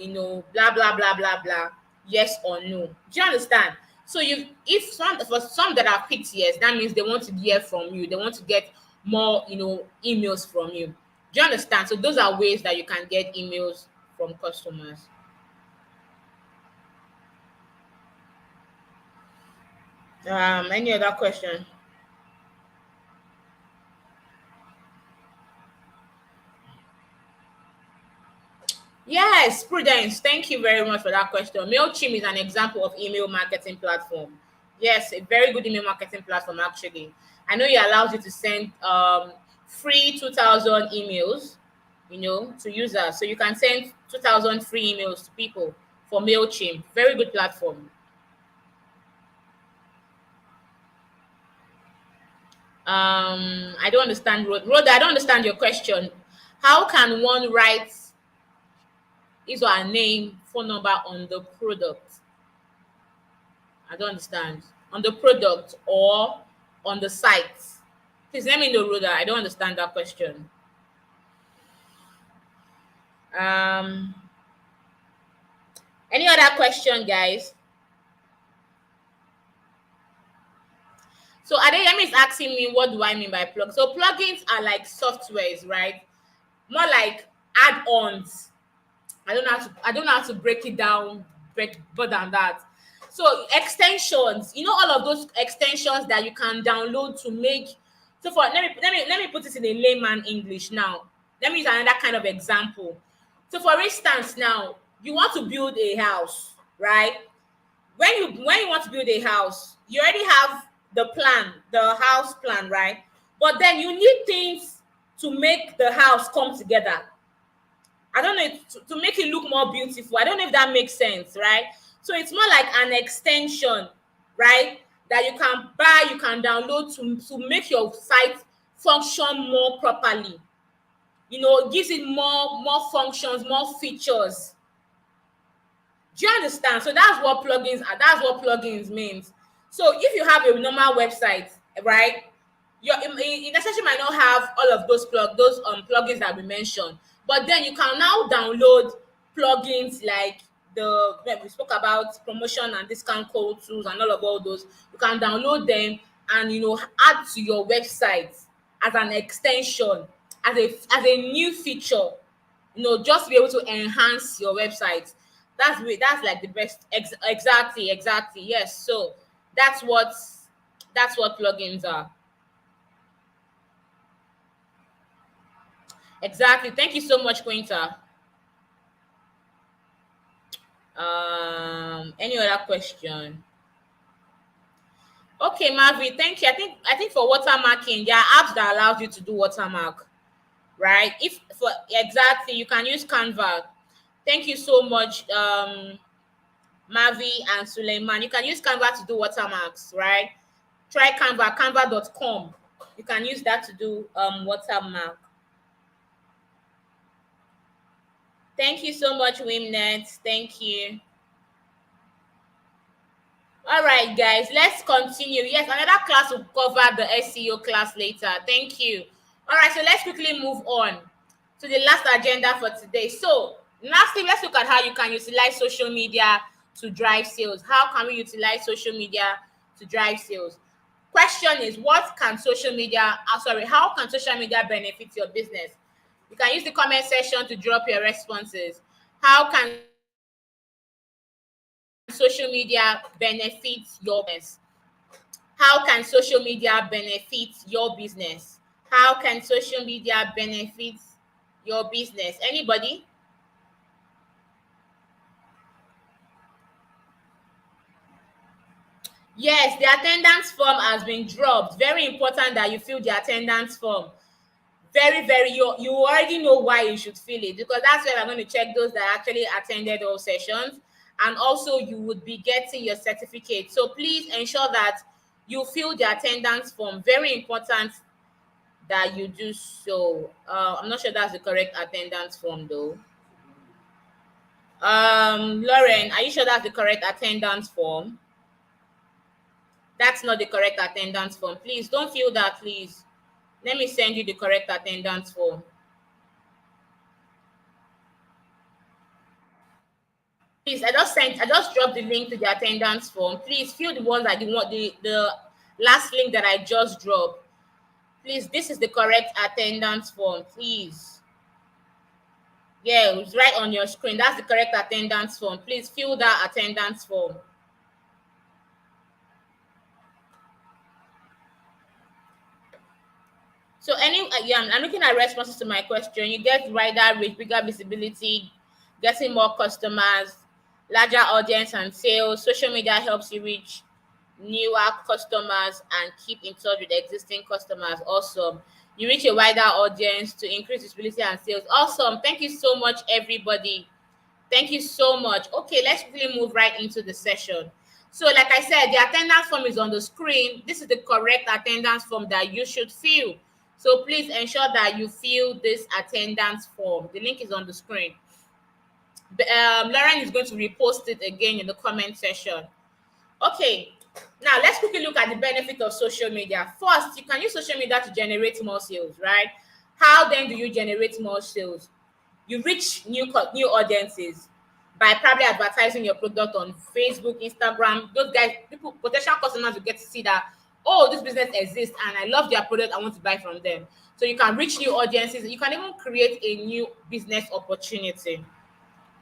blah, blah, blah, blah, blah? Yes or no? Do you understand? So you, if some, for some that are PTS, that means they want to hear from you. They want to get more, emails from you. Do you understand? So those are ways that you can get emails from customers. Any other question? Yes, Prudence. Thank you very much for that question. MailChimp is an example of email marketing platform. Yes, a very good email marketing platform actually. I know it allows you to send free 2,000 emails, to users. So you can send 2,000 free emails to people for MailChimp. Very good platform. I don't understand, Rhoda. I don't understand your question. How can one write his or her name, phone number on the product? I don't understand. On the product or on the site? Please let me know, Rhoda. I don't understand that question. Um, any other question, guys? So Adeyemi is asking me, what do I mean by plug? So plugins are like softwares, right? More like add-ons. I don't know how to break it down better than that. So extensions, all of those extensions that you can download to make. So for let me put this in a layman English now. Let me use another kind of example. So for instance, now you want to build a house, right? When you want to build a house, you already have the plan, the house plan, right? But then you need things to make the house come together. I don't know, to make it look more beautiful. I don't know if that makes sense, right? So it's more like an extension, right? That you can buy, you can download to make your site function more properly. It gives it more functions, more features. Do you understand? So that's what plugins are. That's what plugins means. So if you have a normal website, right, it necessarily might not have all of those plugins that we mentioned, but then you can now download plugins like we spoke about promotion and discount code tools and all those. You can download them and add to your website as an extension, as a new feature, just to be able to enhance your website. That's like the best. Exactly. Yes. So that's what that's what plugins are. Exactly. Thank you so much, Quinta. Any other question? Okay, Marvin, thank you. I think for watermarking, there are apps that allows you to do watermark, right? If for exactly, you can use Canva. Thank you so much, Mavi and Suleiman. You can use Canva to do watermarks, right? Try Canva, canva.com. You can use that to do watermark. Thank you so much, Wimnet. Thank you. All right, guys, let's continue. Yes, another class will cover the SEO class later. Thank you. All right, so let's quickly move on to the last agenda for today. So, lastly, let's look at how you can utilize social media to drive sales. How can we utilize social media to drive sales? Question is, how can social media benefit your business? You can use the comment section to drop your responses. How can social media benefit your business? How can social media benefit your business? How can social media benefit your business? Anybody? Yes, the attendance form has been dropped. Very important that you fill the attendance form. Very, you already know why you should fill it, because that's where I'm going to check those that actually attended all sessions, and also you would be getting your certificate. So please ensure that you fill the attendance form. Very important that you do so. I'm not sure that's the correct attendance form though. Lauren, are you sure that's the correct attendance form? That's not the correct attendance form. Please don't fill that, please. Let me send you the correct attendance form. Please, I just dropped the link to the attendance form. Please fill the one that you want, the last link that I just dropped. Please, this is the correct attendance form, please. Yeah, it's right on your screen. That's the correct attendance form. Please fill that attendance form. So yeah, I'm looking at responses to my question. You get wider reach, bigger visibility, getting more customers, larger audience and sales. Social media helps you reach newer customers and keep in touch with existing customers. Awesome. You reach a wider audience to increase visibility and sales. Awesome. Thank you so much, everybody. Thank you so much. Okay, let's really move right into the session. So, like I said, the attendance form is on the screen. This is the correct attendance form that you should fill. So, please ensure that you fill this attendance form. The link is on the screen. Lauren is going to repost it again in the comment section. Okay, now let's quickly look at the benefit of social media. First, you can use social media to generate more sales, right? How then do you generate more sales? You reach new audiences by probably advertising your product on Facebook, Instagram. Those guys, people, potential customers will get to see that, oh, this business exists and I love their product, I want to buy from them. So you can reach new audiences. You can even create a new business opportunity,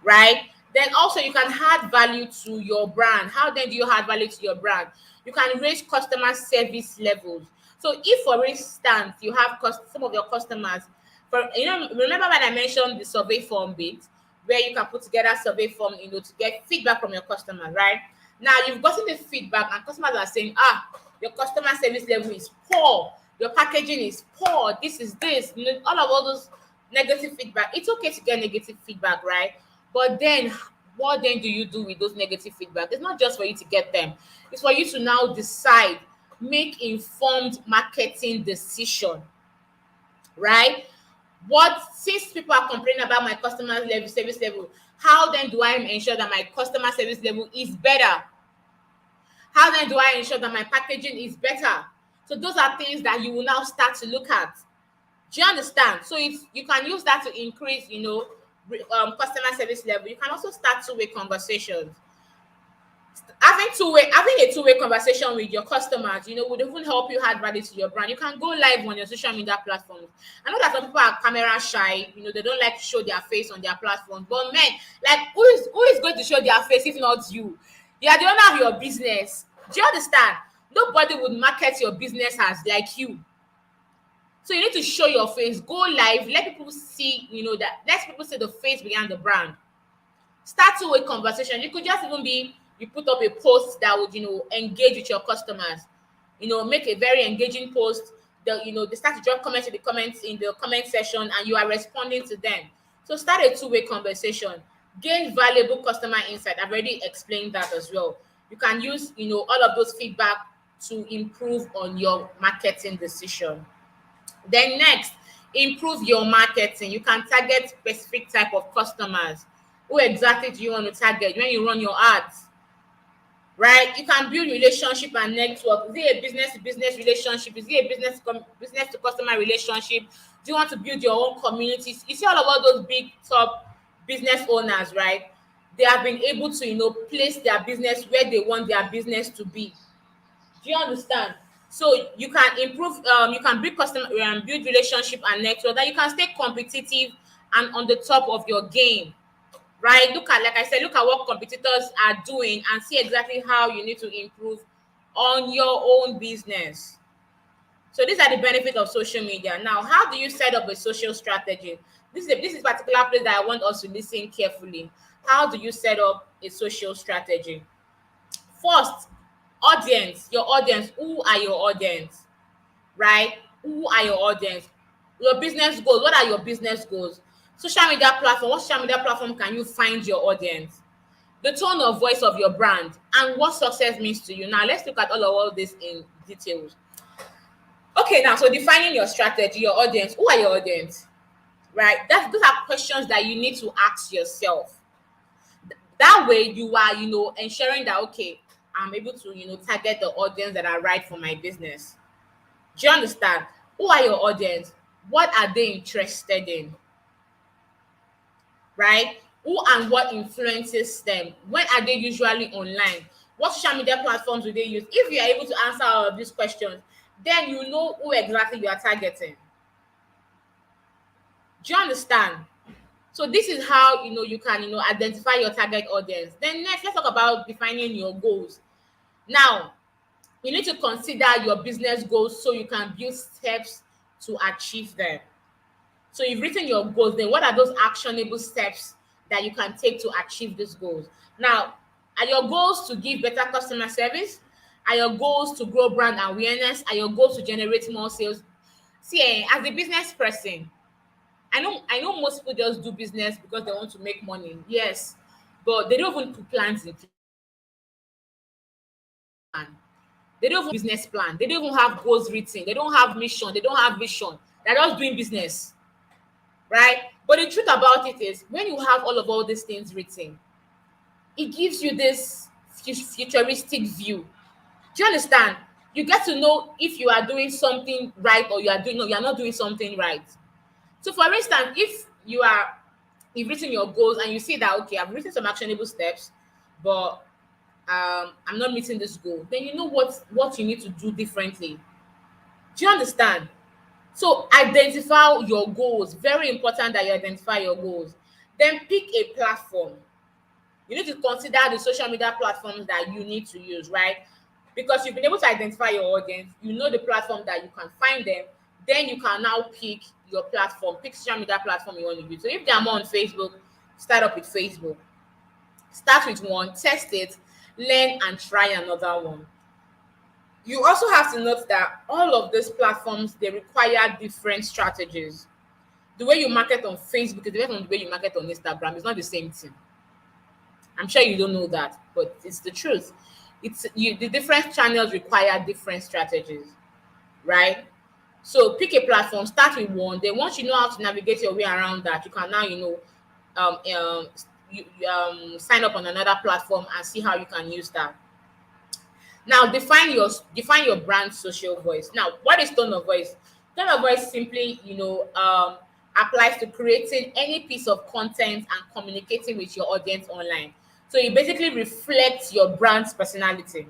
right? Then also you can add value to your brand. How then do you add value to your brand? You can raise customer service levels. So if, for instance, you have some of your customers, remember when I mentioned the survey form bit, where you can put together survey form, to get feedback from your customers, right? Now you've gotten the feedback and customers are saying, your customer service level is poor, your packaging is poor, this is this, all those negative feedback. It's okay to get negative feedback, right? But then, what then do you do with those negative feedback? It's not just for you to get them. It's for you to now decide, make informed marketing decision, right? Since people are complaining about my customer service level, how then do I ensure that my customer service level is better? How then do I ensure that my packaging is better? So those are things that you will now start to look at. Do you understand? So if you can use that to increase, customer service level, you can also start two-way conversations. Having a two-way conversation with your customers, would even help you add value to your brand. You can go live on your social media platforms. I know that some people are camera shy, they don't like to show their face on their platforms. But man, like who is going to show their face if not you? You are the owner of your business. Do you understand? Nobody would market your business as like you. So you need to show your face, go live, let people see, let people see the face behind the brand. Start two-way conversation. You could just even be, you put up a post that would, engage with your customers. Make a very engaging post. They start to drop comments in the comment section and you are responding to them. So start a two-way conversation. Gain valuable customer insight. I've already explained that as well. You can use, all of those feedback to improve on your marketing decision. Then next, improve your marketing. You can target specific type of customers. Who exactly do you want to target when you run your ads? Right? You can build relationship and network. Is it a business-to-business relationship? Is it a business-to-customer relationship? Do you want to build your own communities? You see all about those big top business owners, right? They have been able to, place their business where they want their business to be. Do you understand? So you can improve, you can build build relationship and network, that you can stay competitive and on the top of your game, right? Like I said, look at what competitors are doing and see exactly how you need to improve on your own business. So these are the benefits of social media. Now, how do you set up a social strategy? This is a particular place that I want us to listen carefully. How do you set up a social strategy? First, your audience. Who are your audience? Right? Who are your audience? Your business goals. What are your business goals? Social media platform. What social media platform can you find your audience? The tone of voice of your brand and what success means to you. Now, let's look at all this in details. Okay, now, so defining your strategy, your audience. Who are your audience? Right? Those are questions that you need to ask yourself. That way you are, ensuring that, okay, I'm able to, target the audience that are right for my business. Do you understand? Who are your audience? What are they interested in? Right? Who and what influences them? When are they usually online? What social media platforms do they use? If you are able to answer all of these questions, then you know who exactly you are targeting. Do you understand? So this is how you can identify your target audience. Then next, let's talk about defining your goals. Now, you need to consider your business goals so you can build steps to achieve them. So you've written your goals, then what are those actionable steps that you can take to achieve these goals? Now, are your goals to give better customer service? Are your goals to grow brand awareness? Are your goals to generate more sales? See, as a business person, I know most people just do business because they want to make money. Yes, but they don't even put plans in plan. They don't even business plan. They don't even have goals written. They don't have mission. They don't have vision. They're just doing business, right? But the truth about it is, when you have all these things written, it gives you this futuristic view. Do you understand? You get to know if you are doing something right or you are not doing something right. So, for instance, if you've written your goals and you see that, okay, I've written some actionable steps, but I'm not meeting this goal, then you know what you need to do differently. Do you understand? So identify your goals. Very important that you identify your goals. Then pick a platform. You need to consider the social media platforms that you need to use, right? Because you've been able to identify your audience, you know the platform that you can find them, then you can now pick your platform, pick social media platform you want to use. So if they're more on Facebook, start up with Facebook. Start with one, test it, learn and try another one. You also have to note that all of these platforms, they require different strategies. The way you market on Facebook is different from the way you market on Instagram. It's not the same thing. I'm sure you don't know that, but it's the truth. The different channels require different strategies, right? So pick a platform, start with one. Then once you know how to navigate your way around that, you can now sign up on another platform and see how you can use that. Now define your brand social voice. Now, what is tone of voice? Tone of voice simply, applies to creating any piece of content and communicating with your audience online. So it basically reflects your brand's personality,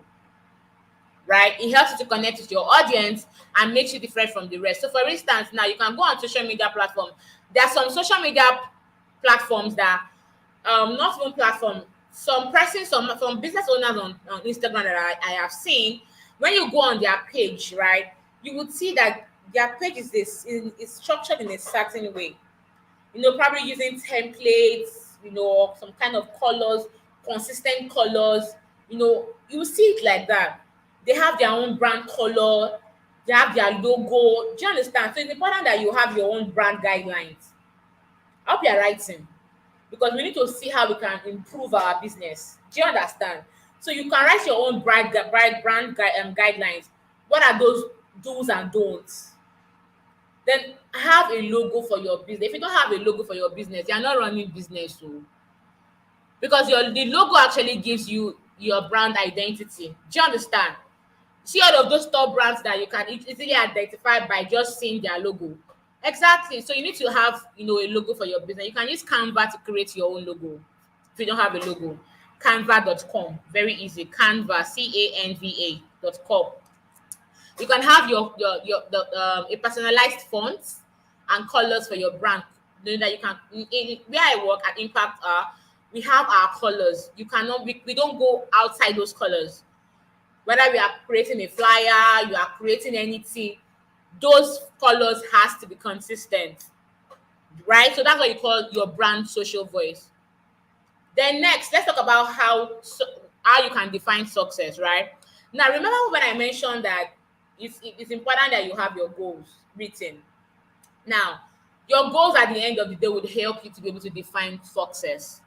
right? It helps you to connect with your audience and makes you different from the rest. So for instance, now you can go on social media platform. There are some social media platforms that not even platform, some business owners on Instagram that I have seen. When you go on their page, right, you would see that their page is structured in a certain way, probably using templates, some kind of colors, consistent colors, you see it like that. They have their own brand color, they have their logo. Do you understand? So it's important that you have your own brand guidelines. I hope you're writing, because we need to see how we can improve our business. Do you understand? So you can write your own guidelines. What are those do's and don'ts? Then have a logo for your business. If you don't have a logo for your business, you're not running business. So because the logo actually gives you your brand identity. Do you understand? See all of those top brands that you can easily identify by just seeing their logo. Exactly. So you need to have a logo for your business. You can use Canva to create your own logo. If you don't have a logo, canva.com. Very easy. Canva, Canva.com. You can have a personalized font and colors for your brand. That you can where I work at Impact, we have our colors. You cannot we don't go outside those colors. Whether we are creating a flyer, you are creating anything, those colors has to be consistent, right? So that's what you call your brand social voice. Then next, let's talk about how you can define success, right? Now, remember when I mentioned that it's important that you have your goals written. Now, your goals at the end of the day would help you to be able to define success,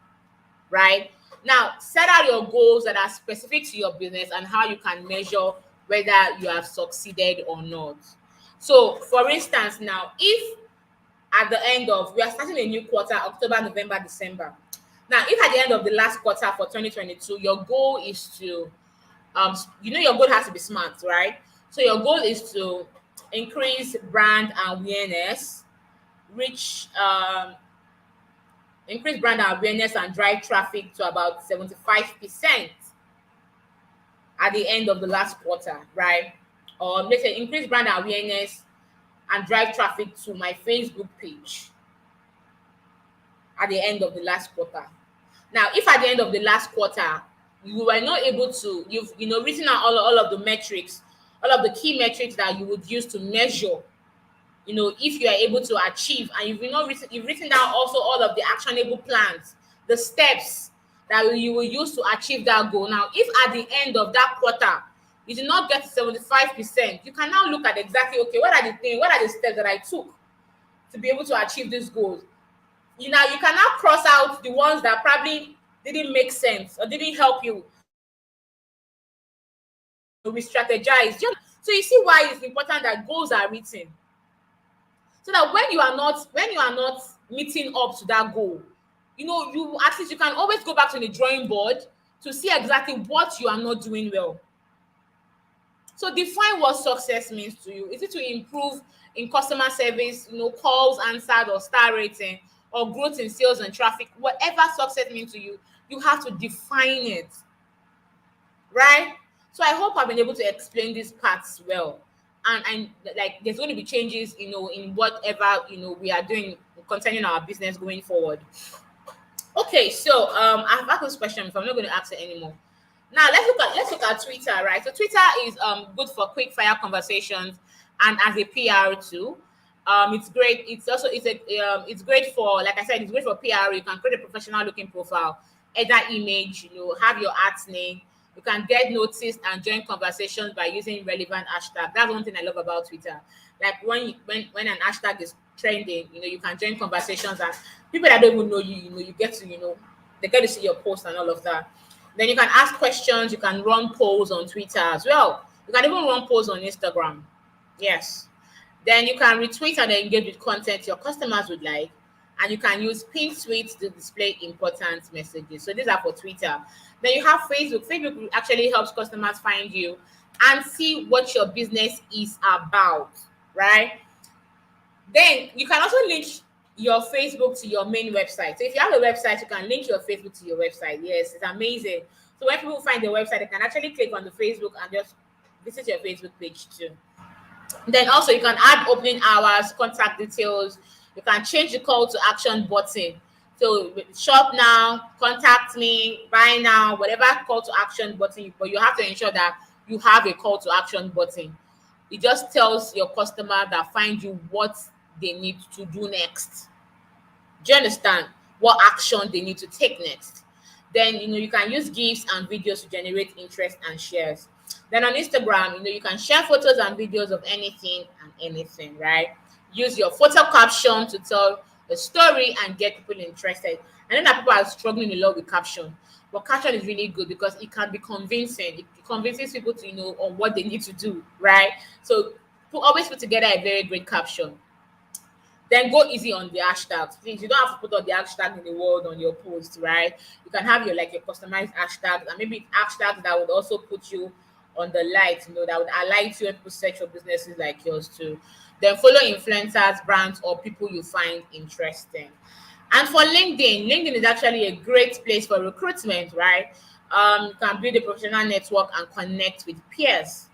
right? Now, set out your goals that are specific to your business and how you can measure whether you have succeeded or not. So, for instance, now, if at the end of we are starting a new quarter, October, November, December. Now, if at the end of the last quarter for 2022, your goal is to your goal has to be smart, right? So your goal is to increase brand awareness, reach increase brand awareness and drive traffic to about 75% at the end of the last quarter, right? Or let's say increase brand awareness and drive traffic to my Facebook page at the end of the last quarter. Now, if at the end of the last quarter you were not able to, you've written out all of the metrics, all of the key metrics that you would use to measure, if you are able to achieve, and you've written down also all of the actionable plans, the steps that you will use to achieve that goal. Now, if at the end of that quarter you did not get to 75%, you can now look at exactly, okay, what are the things, what are the steps that I took to be able to achieve this goal? You can now cross out the ones that probably didn't make sense or didn't help you re-strategize. So you see why it's important that goals are written, so that when you are not meeting up to that goal, you at least you can always go back to the drawing board to see exactly what you are not doing well. So define what success means to you. Is it to improve in customer service, calls answered or star rating, or growth in sales and traffic? Whatever success means to you, you have to define it, right? So I hope I've been able to explain these parts well. And like there's going to be changes, in whatever we are doing concerning our business going forward. Okay, so I've asked this question, so I'm not going to ask it anymore. Now let's look at Twitter, right? So Twitter is good for quick fire conversations and as a PR tool. It's great. It's great for, like I said, it's great for PR. You can create a professional looking profile, either image, have your art name. You can get noticed and join conversations by using relevant hashtag. That's one thing I love about Twitter. Like when an hashtag is trending, you can join conversations, and people that don't even know you, you get to, they get to see your post and all of that. Then you can ask questions. You can run polls on Twitter as well. You can even run polls on Instagram. Yes. Then you can retweet and engage with content your customers would like. And you can use pinned tweets to display important messages. So these are for Twitter. Then you have Facebook. Facebook actually helps customers find you and see what your business is about, right? Then you can also link your Facebook to your main website. So if you have a website, you can link your Facebook to your website. Yes, it's amazing. So when people find the website, they can actually click on the Facebook and just visit your Facebook page too. Then also you can add opening hours, contact details. You can change the call to action button. So shop now, contact me, buy now, whatever call to action button, but you have to ensure that you have a call to action button. It just tells your customer that find you what they need to do next. Do you understand? What action they need to take next? Then you can use GIFs and videos to generate interest and shares. Then on Instagram, you can share photos and videos of anything and anything, right? Use your photo caption to tell a story and get people interested. I know that people are struggling a lot with caption, but caption is really good because it can be convincing. It convinces people to on what they need to do, right? So always put together a very great caption. Then go easy on the hashtags. Please, you don't have to put all the hashtags in the world on your post, right? You can have your customized hashtags, and maybe hashtags that would also put you on the light, that would highlight you when people search for businesses like yours too. Then follow influencers, brands, or people you find interesting. And for LinkedIn is actually a great place for recruitment, right? You can build a professional network and connect with peers.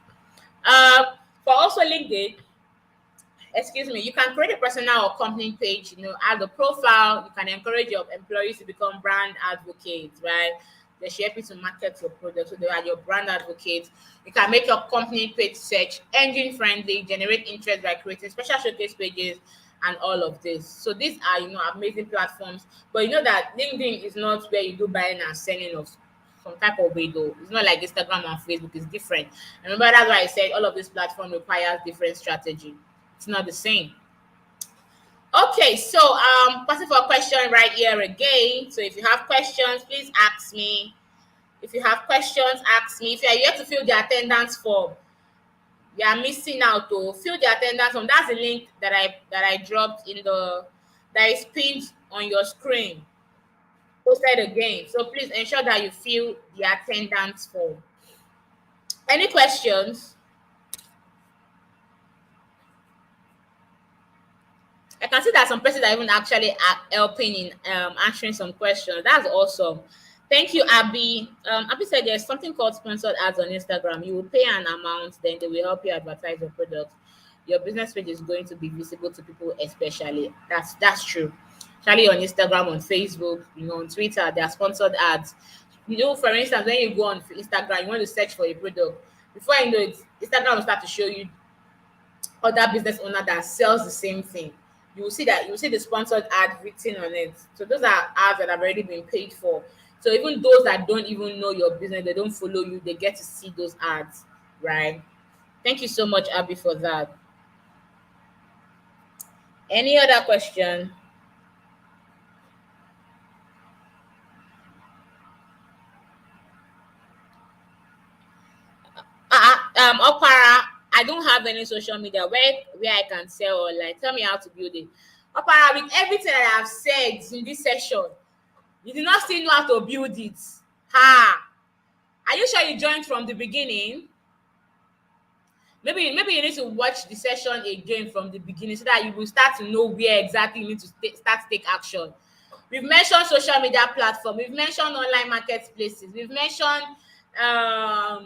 For also LinkedIn, you can create a personal or company page, add a profile. You can encourage your employees to become brand advocates, right? They should help you to market your product, so they are your brand advocates. You can make your company page search engine friendly, generate interest by creating special showcase pages and all of this. So these are, amazing platforms. But you know that LinkedIn is not where you do buying and selling of some type of way though. It's not like Instagram and Facebook. It's different. And remember, that's why I said all of this platform requires different strategy. It's not the same. Okay, so passing for a question right here again. So if you have questions, please ask me. If you have questions, ask me. If you are yet to fill the attendance form, you are missing out to fill the attendance form. That's the link that I dropped that is pinned on your screen. Posted again. So please ensure that you fill the attendance form. Any questions? I can see that some persons are even actually helping in answering some questions. That's awesome. Thank you, Abby. Abby said there's something called sponsored ads on Instagram. You will pay an amount, then they will help you advertise your product. Your business page is going to be visible to people, especially. That's true. Especially on Instagram, on Facebook, on Twitter, there are sponsored ads. For instance, when you go on Instagram, you want to search for a product. Before you know it, Instagram will start to show you other business owner that sells the same thing. You will see the sponsored ad written on it. So those are ads that have already been paid for. So even those that don't even know your business, they don't follow you, they get to see those ads, right? Thank you so much, Abby, for that. Any other question? Opera, I don't have any social media where I can sell online. Tell me how to build it. Opera, with everything that I've said in this session, you do not still know how to build it. Ha! Are you sure you joined from the beginning? Maybe you need to watch the session again from the beginning so that you will start to know where exactly you need to start to take action. We've mentioned social media platform. We've mentioned online marketplaces. We've mentioned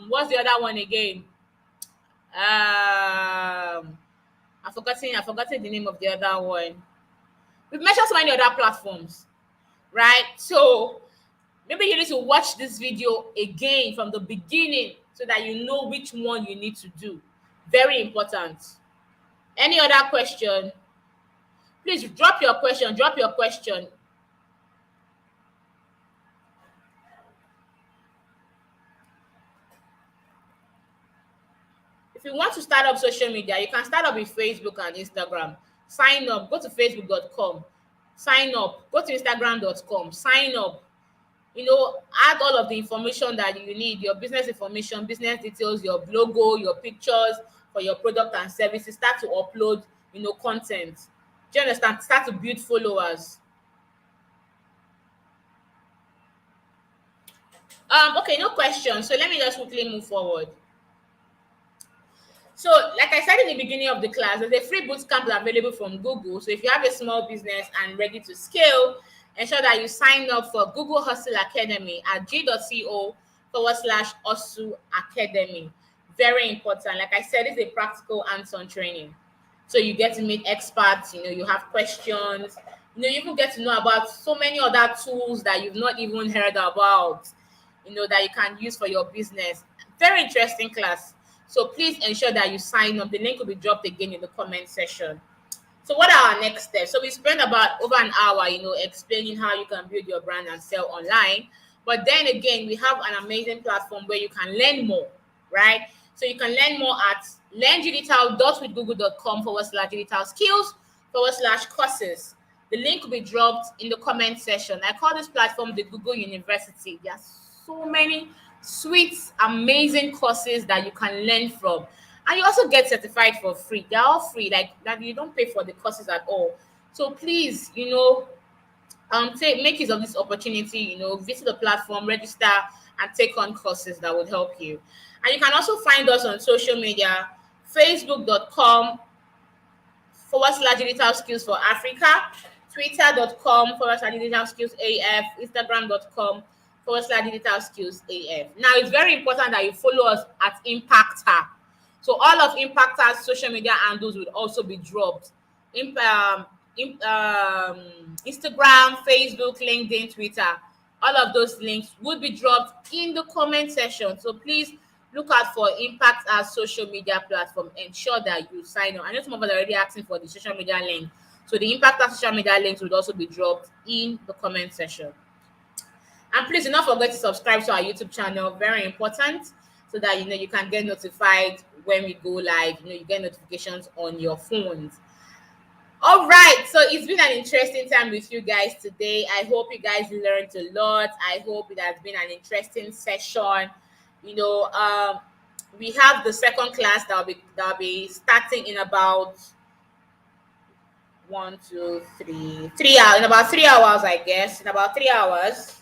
what's the other one again? I've forgotten the name of the other one. We've mentioned so many other platforms, right? So maybe you need to watch this video again from the beginning so that you know which one you need to do. Very important. Any other question? Please drop your question. Drop your question. If you want to start up social media, you can start up with Facebook and Instagram. Sign up. Go to facebook.com. Sign up. Go to instagram.com. Sign up. Add all of the information that you need, your business information, business details, your logo, your pictures for your product and services. Start to upload, content. Do you understand? Start to build followers. Okay, no question. So let me just quickly move forward. So, like I said in the beginning of the class, there's a free boot camp available from Google. So, if you have a small business and ready to scale, ensure that you sign up for Google Hustle Academy at g.co/Hustle Academy. Very important. Like I said, it's a practical hands-on training. So, you get to meet experts, you have questions, you even get to know about so many other tools that you've not even heard about, that you can use for your business. Very interesting class. So please ensure that you sign up. The link will be dropped again in the comment section. So what are our next steps? So we spent about over an hour, explaining how you can build your brand and sell online. But then again, we have an amazing platform where you can learn more, right? So you can learn more at learndigital.withgoogle.com/digital skills/courses. The link will be dropped in the comment section. I call this platform the Google University. There are so many sweet, amazing courses that you can learn from. And you also get certified for free. They're all free, like that you don't pay for the courses at all. So please, make use of this opportunity, visit the platform, register, and take on courses that would help you. And you can also find us on social media, facebook.com/digital skills for Africa, twitter.com/digital skills AF, instagram.com/digital skills AF. Now, it's very important that you follow us at Impactor. So all of Impactor's social media handles will also be dropped. Instagram, Facebook, LinkedIn, Twitter. All of those links would be dropped in the comment section. So please look out for Impact as social media platform. Ensure that you sign up. I know some of us are already asking for the social media link. So the Impact as social media links would also be dropped in the comment section. And please do not forget to subscribe to our YouTube channel. Very important, so that you can get notified when we go live. You get notifications on your phones. All right, so it's been an interesting time with you guys today. I hope you guys learned a lot. I hope it has been an interesting session. We have the second class that'll be starting in about 3 hours. In about 3 hours, I guess. In about 3 hours.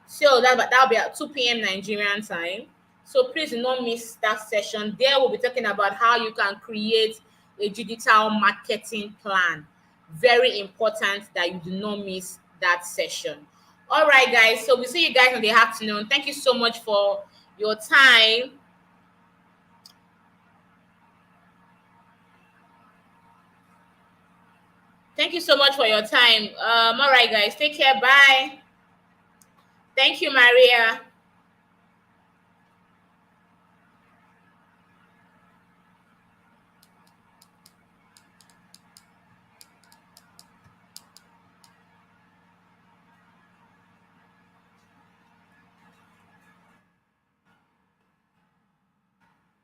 So that'll be at 2 p.m. Nigerian time. So please do not miss that session. There we'll be talking about how you can create a digital marketing plan. Very important that you do not miss that session. All right, guys. So we see you guys in the afternoon. Thank you so much for your time. Thank you so much for your time. All right, guys. Take care. Bye. Thank you, Maria.